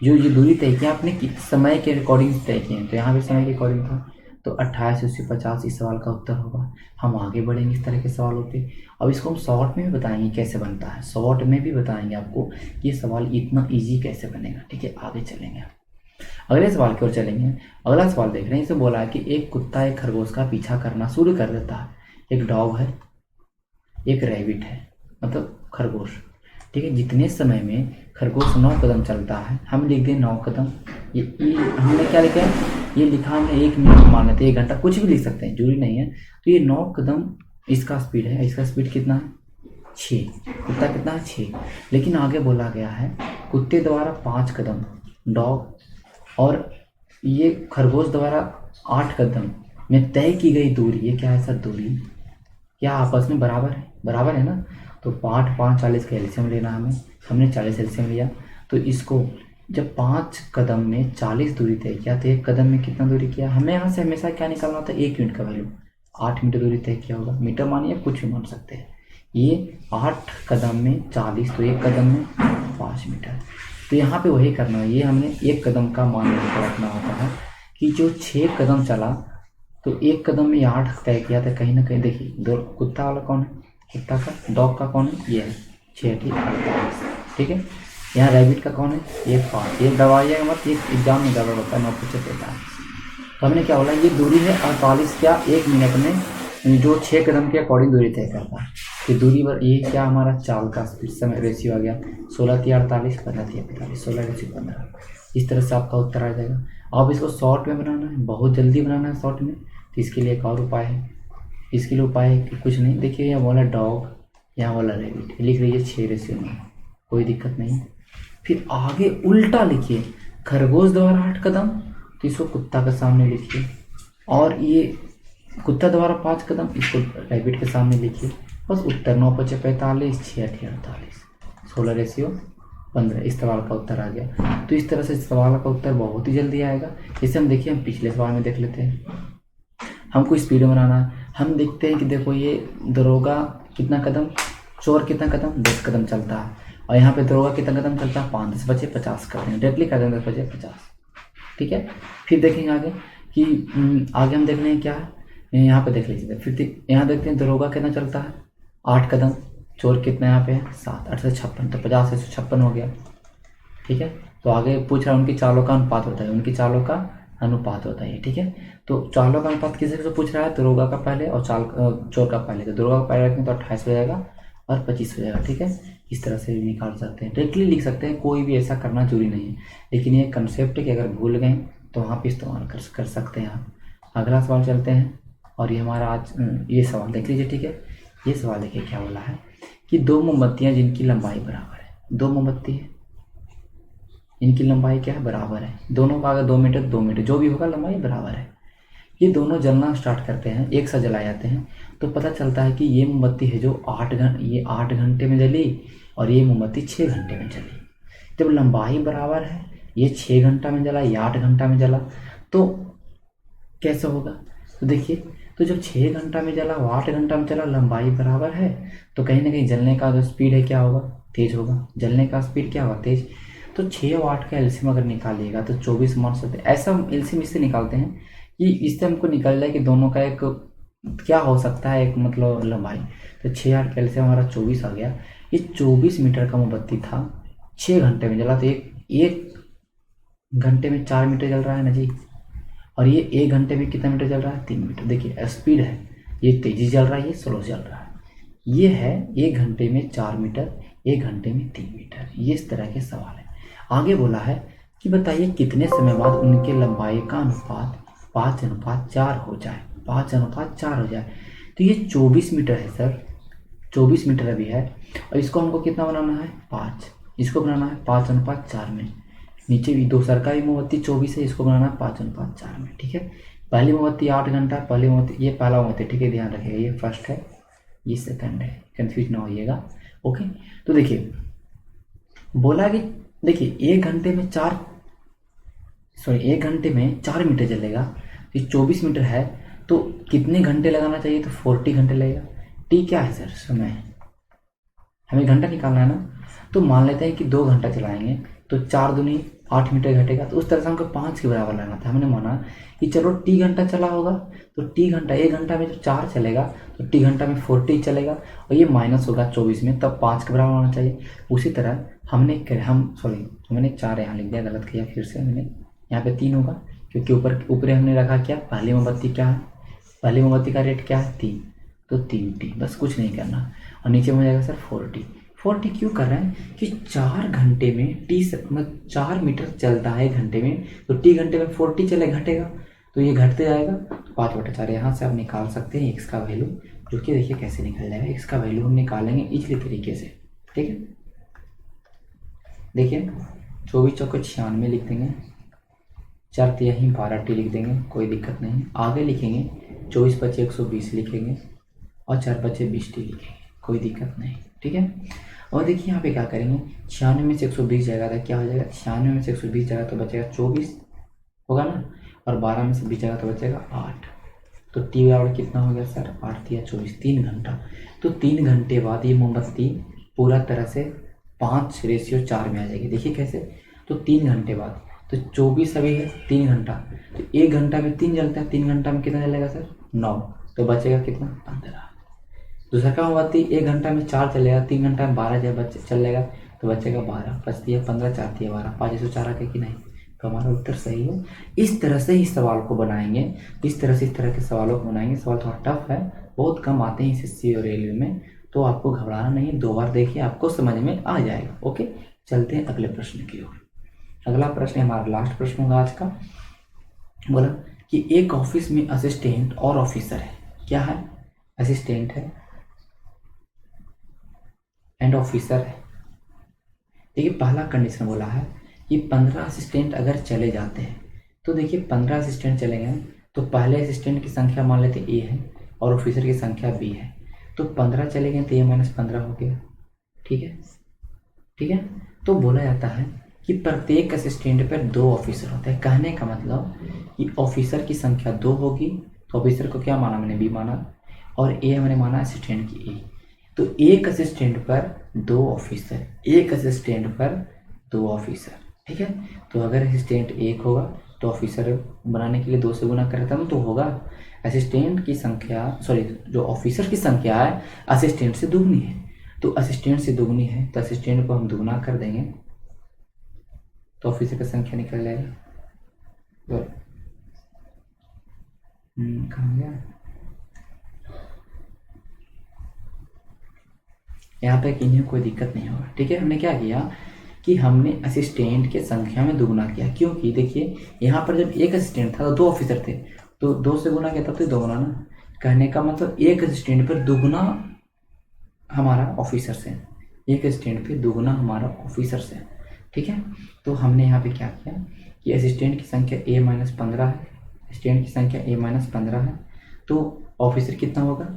जो ये दूरी तय किया आपने समय के अकॉर्डिंग तय किए हैं, तो यहाँ भी समय के अकॉर्डिंग था। तो 28 से 50 इस सवाल का उत्तर होगा। हम आगे बढ़ेंगे इस तरह के सवालों पे। अब इसको हम शॉर्ट में भी बताएंगे कैसे बनता है, शॉर्ट में भी बताएंगे आपको ये सवाल इतना इजी कैसे बनेगा, ठीक है। आगे चलेंगे, अगले सवाल की ओर चलेंगे। अगला सवाल देख रहे हैं, इसे बोला है कि एक कुत्ता एक खरगोश का पीछा करना शुरू कर देता है। एक डॉग है, एक रैबिट है, मतलब खरगोश, ठीक है। जितने समय में खरगोश 9 कदम चलता है, हम लिख दें 9 कदम। ये हमने क्या लिखा है, ये लिखा हमने 1 मिनट मान लेते हैं, 1 घंटा, कुछ भी लिख सकते हैं, जरूरी नहीं है। तो ये 9 कदम इसका स्पीड है, इसका स्पीड कितना है, 6। कुत्ता कितना है, 6। लेकिन आगे बोला गया है कुत्ते द्वारा 5 कदम, डॉग, और ये खरगोश द्वारा 8 कदम में तय की गई दूरी, ये क्या है सर, दूरी क्या आपस में बराबर है ना। तो 5 5 40 का एलसीएम लेना हमने 40 एलसीएम लिया। तो इसको जब 5 कदम में 40 दूरी तय किया, तो 1 कदम में कितना दूरी किया, हमें यहाँ से हमेशा क्या निकालना होता है, 1 मिनट का वैल्यू। 8 मीटर दूरी तय किया होगा, मीटर मानिए कुछ भी मान सकते हैं। ये 8 कदम में 40, तो 1 कदम में 5 मीटर। तो यहाँ पे वही करना है, ये हमने 1 कदम का मान लेकर रखना होता है कि जो 6 कदम चला, तो 1 कदम में 8 तय किया था। कहीं ना कहीं देखिए, दो कुत्ता वाला कौन है, कुत्ता का, डॉग का कौन है, ये है 6 ठीक 48, ठीक है। यहाँ रैबिट का कौन है, ये 5। ये दवाइयाँ मत, ये एग्जाम में गड़बड़ होता है, 9 पूछे 45। तो हमने क्या बोला, ये दूरी है 48 क्या 1 मिनट में जो 6 कदम के अकॉर्डिंग दूरी तय करता है। तो दूरी पर ये क्या हमारा चाल का समय रेशियो आ गया, 16 × 48, 15 × 45, 16:15। इस तरह से आपका उत्तर आ जाएगा। अब इसको शॉर्ट में बनाना है, बहुत जल्दी बनाना है शॉर्ट में, तो इसके लिए एक और उपाय है। इसके लिए उपाय है कि कुछ नहीं, देखिए यहाँ बोला डॉग, यहाँ बोला रैबिट, लिख लीजिए 6:9, कोई दिक्कत नहीं। फिर आगे उल्टा लिखिए, खरगोश द्वारा 8 कदम, तो इसको कुत्ता के सामने लिखिए, और ये कुत्ता द्वारा 5 कदम, इसको रैबिट के सामने लिखिए। बस उत्तर 9 × 5 = 45, 6 × 8 = 48, 16:15। इस सवाल का उत्तर आ गया। तो इस तरह से इस सवाल का उत्तर बहुत ही जल्दी आएगा। जैसे हम देखिए, हम पिछले सवाल में देख लेते हैं। हमको स्पीड बनाना है। हम देखते हैं कि देखो ये दरोगा कितना कदम, चोर कितना कदम, 10 कदम चलता है, और यहाँ पे दरोगा कितना कदम चलता है, 5 10 बचे 50 कर देंगे, डायरेक्टली कर देंगे 10 बचे 50। ठीक है, फिर देखेंगे आगे कि आगे हम देख रहे हैं क्या है, यहाँ पे देख लीजिए। फिर यहाँ देखते हैं दरोगा कितना चलता है, 8 कदम, चोर कितना यहाँ पे है 7, 8 से 56, तो 50 से 156 हो गया। ठीक है, तो आगे पूछ रहा है उनकी चालों का अनुपात होता है, उनकी चालों का अनुपात होता है। ठीक है, तो चालों का अनुपात किसी से पूछ रहा है, दरोगा का पहले और चोर का पहले। तो दरोगा का पहले रखेंगे तो 28 हो जाएगा और 25 हो जाएगा। ठीक है, इस तरह से भी निकाल सकते हैं, डायरेक्टली लिख सकते हैं, कोई भी ऐसा करना जरूरी नहीं है। लेकिन ये कंसेप्ट है कि अगर भूल गए तो वहाँ पे इस्तेमाल कर सकते हैं आप। अगला सवाल चलते हैं, और ये हमारा आज ये सवाल देख लीजिए। ठीक है, ये सवाल देखिए क्या बोला है कि 2 मोमबत्तियाँ जिनकी लंबाई बराबर है, 2 मोमबत्ती है, इनकी लंबाई क्या है, बराबर है। दोनों का अगर 2 मीटर 2 मीटर जो भी होगा, लंबाई बराबर है। ये दोनों जलना स्टार्ट करते हैं, एक साथ जलाए जाते हैं, तो पता चलता है कि ये मोमबत्ती है जो 8 घंटे में जली, और ये मोमबत्ती 6 घंटे में जली। जब लंबाई बराबर है, ये 6 घंटा में जला, ये 8 घंटा में जला, तो कैसे होगा। तो देखिए, तो जब 6 घंटा में जला, वो 8 घंटा में चला, लंबाई बराबर है, तो कहीं ना कहीं जलने का जो स्पीड है क्या होगा, तेज होगा। जलने का स्पीड क्या होगा, तेज। तो 6 और 8 का एलसीएम अगर निकालिएगा तो 24 मान सकते हैं। ऐसा एलसीएम इससे निकालते हैं कि इससे हमको निकल जाए कि दोनों का एक क्या हो सकता है, एक मतलब लंबाई। तो 6 8 का एलसीएम हमारा 24 आ गया। ये 24 मीटर का मोमबत्ती था, 6 घंटे में जला, तो एक घंटे में 4 मीटर जल रहा है ना जी, और ये 1 घंटे में कितना मीटर जल रहा है, 3 मीटर। देखिए स्पीड है, ये तेजी जल रहा है, ये स्लो जल रहा है। ये है 1 घंटे में 4 मीटर, 1 घंटे में 3 मीटर। ये इस तरह के सवाल है। आगे बोला है कि बताइए कितने समय बाद उनके लंबाई का अनुपात 5:4 हो जाए, 5:4 हो जाए। तो ये 24 मीटर है सर, 24 मीटर अभी है, और इसको हमको कितना बनाना है, 5। इसको बनाना है 5:4 में। नीचे भी दो सरकारी मोमबत्ती 24 है, इसको बनाना है 5:4 में। ठीक है, पहली मोमबत्ती 8 घंटा, पहली मोमबत्ती, ये पहला मोमबत्ती, ठीक है, ध्यान रखिएगा, ये फर्स्ट है, ये सेकंड है, कंफ्यूज ना होइएगा। ओके, तो देखिए बोला कि देखिए 1 घंटे में 1 घंटे में 4 मीटर जलेगा, तो 24 मीटर है, तो कितने घंटे लगाना चाहिए, तो 40 घंटे लगेगा। टी क्या है सर, समय, हमें घंटा निकालना है ना। तो मान लेते हैं कि 2 घंटा चलाएंगे, तो 4 दूनी 8 मीटर घटेगा। तो उस तरह से हमको 5 के बराबर लगाना था। हमने माना कि चलो टी घंटा चला होगा, तो टी घंटा, 1 घंटा में जब 4 चलेगा तो टी घंटा में 40 चलेगा, और ये माइनस होगा 24 में, तब 5 के बराबर होना चाहिए। उसी तरह मैंने 4 यहाँ लिख दिया, गलत किया फिर से मैंने, यहाँ पे 3 होगा, क्योंकि ऊपर हमने रखा क्या, पहली मोमबत्ती क्या है, पहली मोमबत्ती का रेट क्या है 3, तो 3 टी, बस कुछ नहीं करना। और नीचे में हो जाएगा सर 40 क्यों कर रहे हैं कि 4 घंटे में टी मतलब 4 मीटर चलता है 1 घंटे में, तो टी घंटे में 40 चले, घटेगा, तो ये घटते जाएगा। तो 5/4 यहाँ से आप निकाल सकते हैं एक्स का वैल्यू, जो कि देखिए कैसे निकल जाएगा। एक्स का वैल्यू हम निकालेंगे इसी तरीके से। ठीक है, देखिए 24 चौके 96 लिख देंगे, 4 तिहाई 12 टी लिख देंगे, कोई दिक्कत नहीं। आगे लिखेंगे 24 × 5 = 120 लिखेंगे, और 4 × 5 = 20 टी लिखेंगे, कोई दिक्कत नहीं। ठीक है, और देखिए यहाँ पे क्या करेंगे, 96 में से 120 जाएगा तो क्या हो जाएगा, 96 में से 120 जाएगा तो बचेगा 24 होगा ना, और 12 में से 20 जाएगा तो बचेगा 8। तो टी बराबर कितना हो गया सर, 8 × 24, 3 घंटा। तो 3 घंटे बाद ये मोमबत्ती पूरा तरह से 5:4 में आ जाएगी। देखिए कैसे, तो 3 घंटे बाद, तो 24 अभी है, 3 घंटा, तो 1 घंटा में 3 जलता है, 3 घंटा में कितना जलेगा सर, 9, तो बचेगा कितना, 15। दूसरा का मोमबत्ती 1 घंटा में 4 चलेगा, 3 घंटा में 12 जब चलेगा, तो बचेगा 12, बचती है 15, 4 × 12, 5:4 आ गया कि नहीं। तो हमारा उत्तर सही है। इस तरह से ही सवाल को बनाएंगे, इस तरह के सवालों को बनाएंगे। सवाल थोड़ा टफ है, बहुत कम आते हैं एसएससी और रेलवे में, तो आपको घबराना नहीं है, 2 बार देखिए आपको समझ में आ जाएगा। ओके, चलते हैं अगले प्रश्न की ओर। अगला प्रश्न हमारा लास्ट प्रश्न होगा आज का। बोला कि एक ऑफिस में असिस्टेंट और ऑफिसर है, क्या है, असिस्टेंट है एंड ऑफिसर है। देखिए पहला कंडीशन बोला है कि 15 असिस्टेंट अगर चले जाते हैं, तो देखिए 15 असिस्टेंट चले गए तो पहले असिस्टेंट की संख्या मान लेते ए है और ऑफिसर की संख्या बी है, तो 15 चले गए तो ए माइनस 15 हो गया। ठीक है, ठीक है। तो बोला जाता है कि प्रत्येक असिस्टेंट पर 2 ऑफिसर होते हैं। कहने का मतलब कि ऑफिसर की संख्या 2 होगी, तो ऑफिसर को क्या माना मैंने, बी माना, और ए मैंने माना असिस्टेंट की ए। तो एक असिस्टेंट पर 2 ऑफिसर, एक असिस्टेंट पर 2 ऑफिसर। ठीक है, तो अगर असिस्टेंट 1 होगा तो ऑफिसर बनाने के लिए 2 से गुना करता हूँ तो होगा असिस्टेंट की संख्या, सॉरी जो ऑफिसर की संख्या है असिस्टेंट से दुगनी है, तो असिस्टेंट से दुगनी है तो असिस्टेंट को हम दुगना कर देंगे तो ऑफिसर की संख्या निकल जाएगी। कहाँ गया, यहाँ पे इन्हें कोई दिक्कत नहीं होगा। ठीक है, हमने क्या किया कि हमने असिस्टेंट के संख्या में दुगुना किया, क्योंकि देखिए यहाँ पर जब एक असिस्टेंट था तो 2 ऑफिसर थे, तो 2 से गुना किया तब तो दोगुना ना। कहने का मतलब एक असिस्टेंट पर दुगुना हमारा ऑफिसर से, एक असिस्टेंट पे दुगुना हमारा ऑफिसर से। ठीक है, तो हमने यहाँ पे क्या किया कि असिस्टेंट की संख्या ए माइनस 15 है, असिस्टेंट की संख्या ए माइनस 15 है, तो ऑफिसर कितना होगा,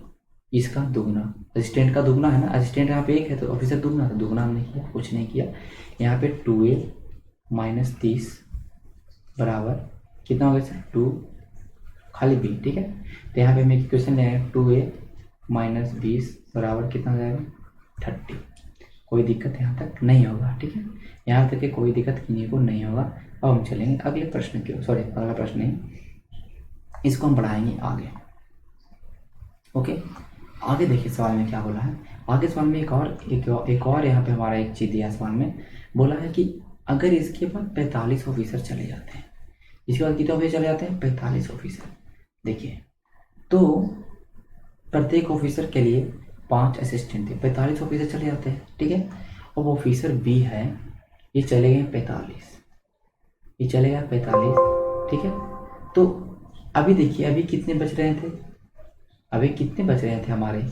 इसका दुगना, असिस्टेंट का दुगना है ना, असिस्टेंट यहाँ पे 1 है तो ऑफिसर दुगना, तो दुगना हमने किया, कुछ नहीं किया। यहाँ पे 2a माइनस 30 बराबर कितना हो गया सर, 2 खाली b। ठीक है, तो यहाँ पे हमें इक्वेशन ले आए 2a माइनस 20 बराबर कितना हो जाएगा 30। कोई दिक्कत यहाँ तक नहीं होगा। ठीक है, यहाँ तक कि कोई दिक्कत किसी को नहीं होगा। अब हम चलेंगे अगले प्रश्न की, सॉरी अगला प्रश्न नहीं, इसको हम बढ़ाएंगे आगे। ओके, आगे देखिए सवाल में क्या बोला है। आगे सवाल में एक और यहाँ पे हमारा एक चीज़ दिया है। सवाल में बोला है कि अगर इसके बाद 45 ऑफिसर चले जाते हैं, इसके बाद कितने ऑफिसर चले जाते हैं, 45 ऑफिसर। देखिए, तो प्रत्येक ऑफिसर के लिए 5 असिस्टेंट थे, 45 ऑफिसर चले जाते हैं। ठीक है, अब ऑफिसर बी है, ये चले गए 45, ये चले गया 45। ठीक है, तो अभी देखिए अभी कितने बच रहे थे, अभी कितने बच रहे थे हमारे,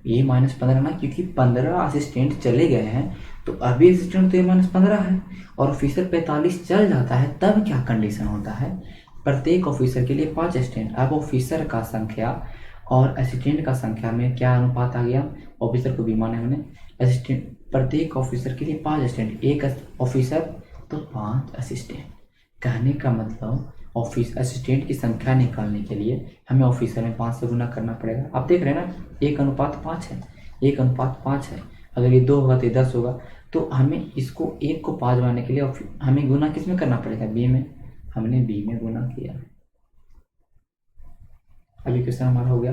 ए माइनस 15 ना, क्योंकि 15 असिस्टेंट चले गए हैं तो अभी असिस्टेंट तो ए माइनस 15 है और ऑफिसर 45 चल जाता है, तब क्या कंडीशन होता है, प्रत्येक ऑफिसर के लिए 5 असिस्टेंट। अब ऑफिसर का संख्या और असिस्टेंट का संख्या में क्या अनुपात आ गया, ऑफिसर को भी माने हमने, असिस्टेंट प्रत्येक ऑफिसर के लिए 5 असिस्टेंट, एक ऑफिसर तो 5 असिस्टेंट। कहने का मतलब ऑफिस असिस्टेंट की संख्या निकालने के लिए हमें ऑफिसर में 5 से गुना करना पड़ेगा। आप देख रहे हैं ना 1:5 है, 1:5 है, अगर ये 2 होगा तो ये 10 होगा, तो हमें इसको 1 को 5 बनाने के लिए हमें गुना किस में करना पड़ेगा, बी में। हमने बी में गुना किया। अभी क्वेश्चन हमारा हो गया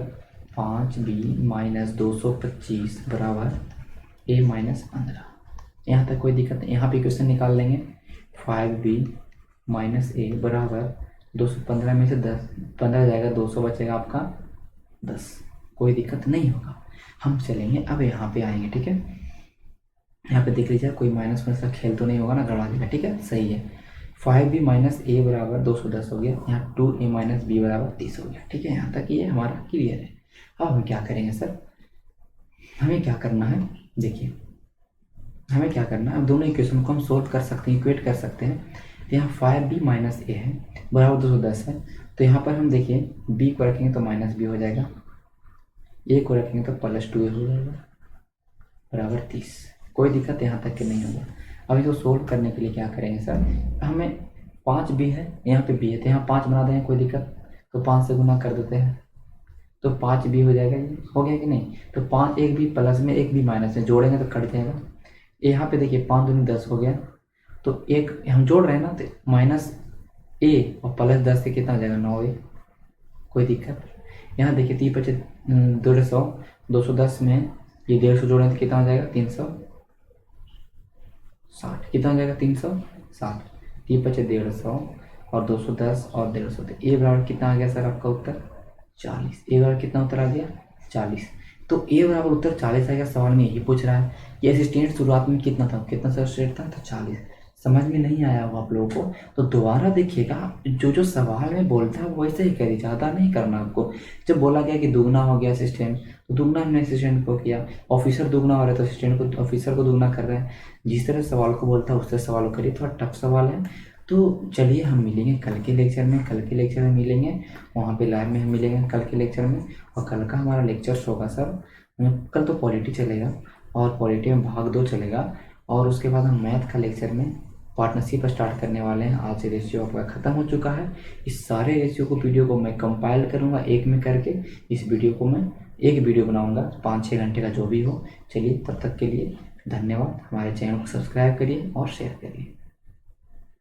5b माइनस 225 बराबर a माइनस 15। यहाँ तक कोई दिक्कत नहीं, यहाँ पे क्वेश्चन निकाल लेंगे 5b माइनस a बराबर 215 में से 15 जाएगा, 200 बचेगा आपका 10, कोई दिक्कत नहीं होगा। हम चलेंगे अब यहाँ पे आएंगे। ठीक है, यहाँ पे देख लीजिए कोई माइनस का खेल तो नहीं होगा ना, गड़ा देगा। ठीक है, सही है। 5b माइनस a बराबर 210 हो गया, यहाँ 2a माइनस b बराबर 30 हो गया। ठीक है, यहाँ तक ये हमारा क्लियर है। अब हम क्या करेंगे सर, हमें क्या करना है, देखिए हमें क्या करना है, अब दोनों इक्वेशन को हम सोल्व कर सकते हैं, इक्वेट कर सकते हैं। तो यहाँ 5b माइनस a है बराबर 210 है, तो यहाँ पर हम देखिए b को रखेंगे तो माइनस b हो जाएगा, a को रखेंगे तो प्लस 2a हो जाएगा बराबर 30। कोई दिक्कत यहाँ तक के नहीं होगा। अब इसको सोल्व करने के लिए क्या करेंगे सर, हमें 5b है, यहाँ पे b है, तो यहाँ 5 बना देंगे, कोई दिक्कत, तो 5 से गुना कर देते हैं तो 5b हो जाएगा। ये हो गया कि नहीं, तो 5 एक भी प्लस में एक भी माइनस में जोड़ेंगे तो कट जाएगा। यहाँ पे देखिए 5 दूनी 10 हो गया, तो एक हम जोड़ रहे हैं ना, तो माइनस a और प्लस 10 से कितना हो जाएगा 9a, कोई दिक्कत। यहाँ देखिए 30 बचे 150, 210 में ये 150 जोड़ें तो कितना हो जाएगा 360, कितना हो जाएगा 360, 30 बचे 150 और 210 और 150, तो ए बराबर कितना आ गया सर आपका उत्तर 40। ए बराबर कितना उत्तर आ गया 40। तो ए बराबर उत्तर 40 आ गया। सवाल में यही पूछ रहा है कि असिस्टेंट शुरुआत में कितना था, कितना सर स्टेट था, तो 40। समझ में नहीं आया हो आप लोगों को तो दोबारा देखिएगा, जो सवाल में बोलता है वैसे ही करिए, ज़्यादा नहीं करना आपको। जब बोला गया कि दुगना हो गया असिस्टेंट, तो दुगना हमने असिस्टेंट को किया, ऑफिसर दुगना हो रहा है तो असिस्टेंट को ऑफिसर को दुगना कर रहे हैं। जिस तरह सवाल को बोलता है उस तरह सवाल को करिए, थोड़ा टफ सवाल है तो चलिए हम मिलेंगे कल के लेक्चर में मिलेंगे, वहाँ पे लाइव में हम मिलेंगे कल के लेक्चर में। और कल का हमारा लेक्चर होगा सर, कल तो पॉलिटी चलेगा और पॉलिटी में भाग 2 चलेगा, और उसके बाद हम मैथ का लेक्चर में पार्टनरशिप स्टार्ट करने वाले हैं। आज रेशियो आपका ख़त्म हो चुका है। इस सारे रेशियो को वीडियो को मैं कंपाइल करूँगा एक में करके, इस वीडियो को मैं एक वीडियो बनाऊँगा 5-6 घंटे का जो भी हो। चलिए तब तक के लिए धन्यवाद। हमारे चैनल को सब्सक्राइब करिए और शेयर करिए।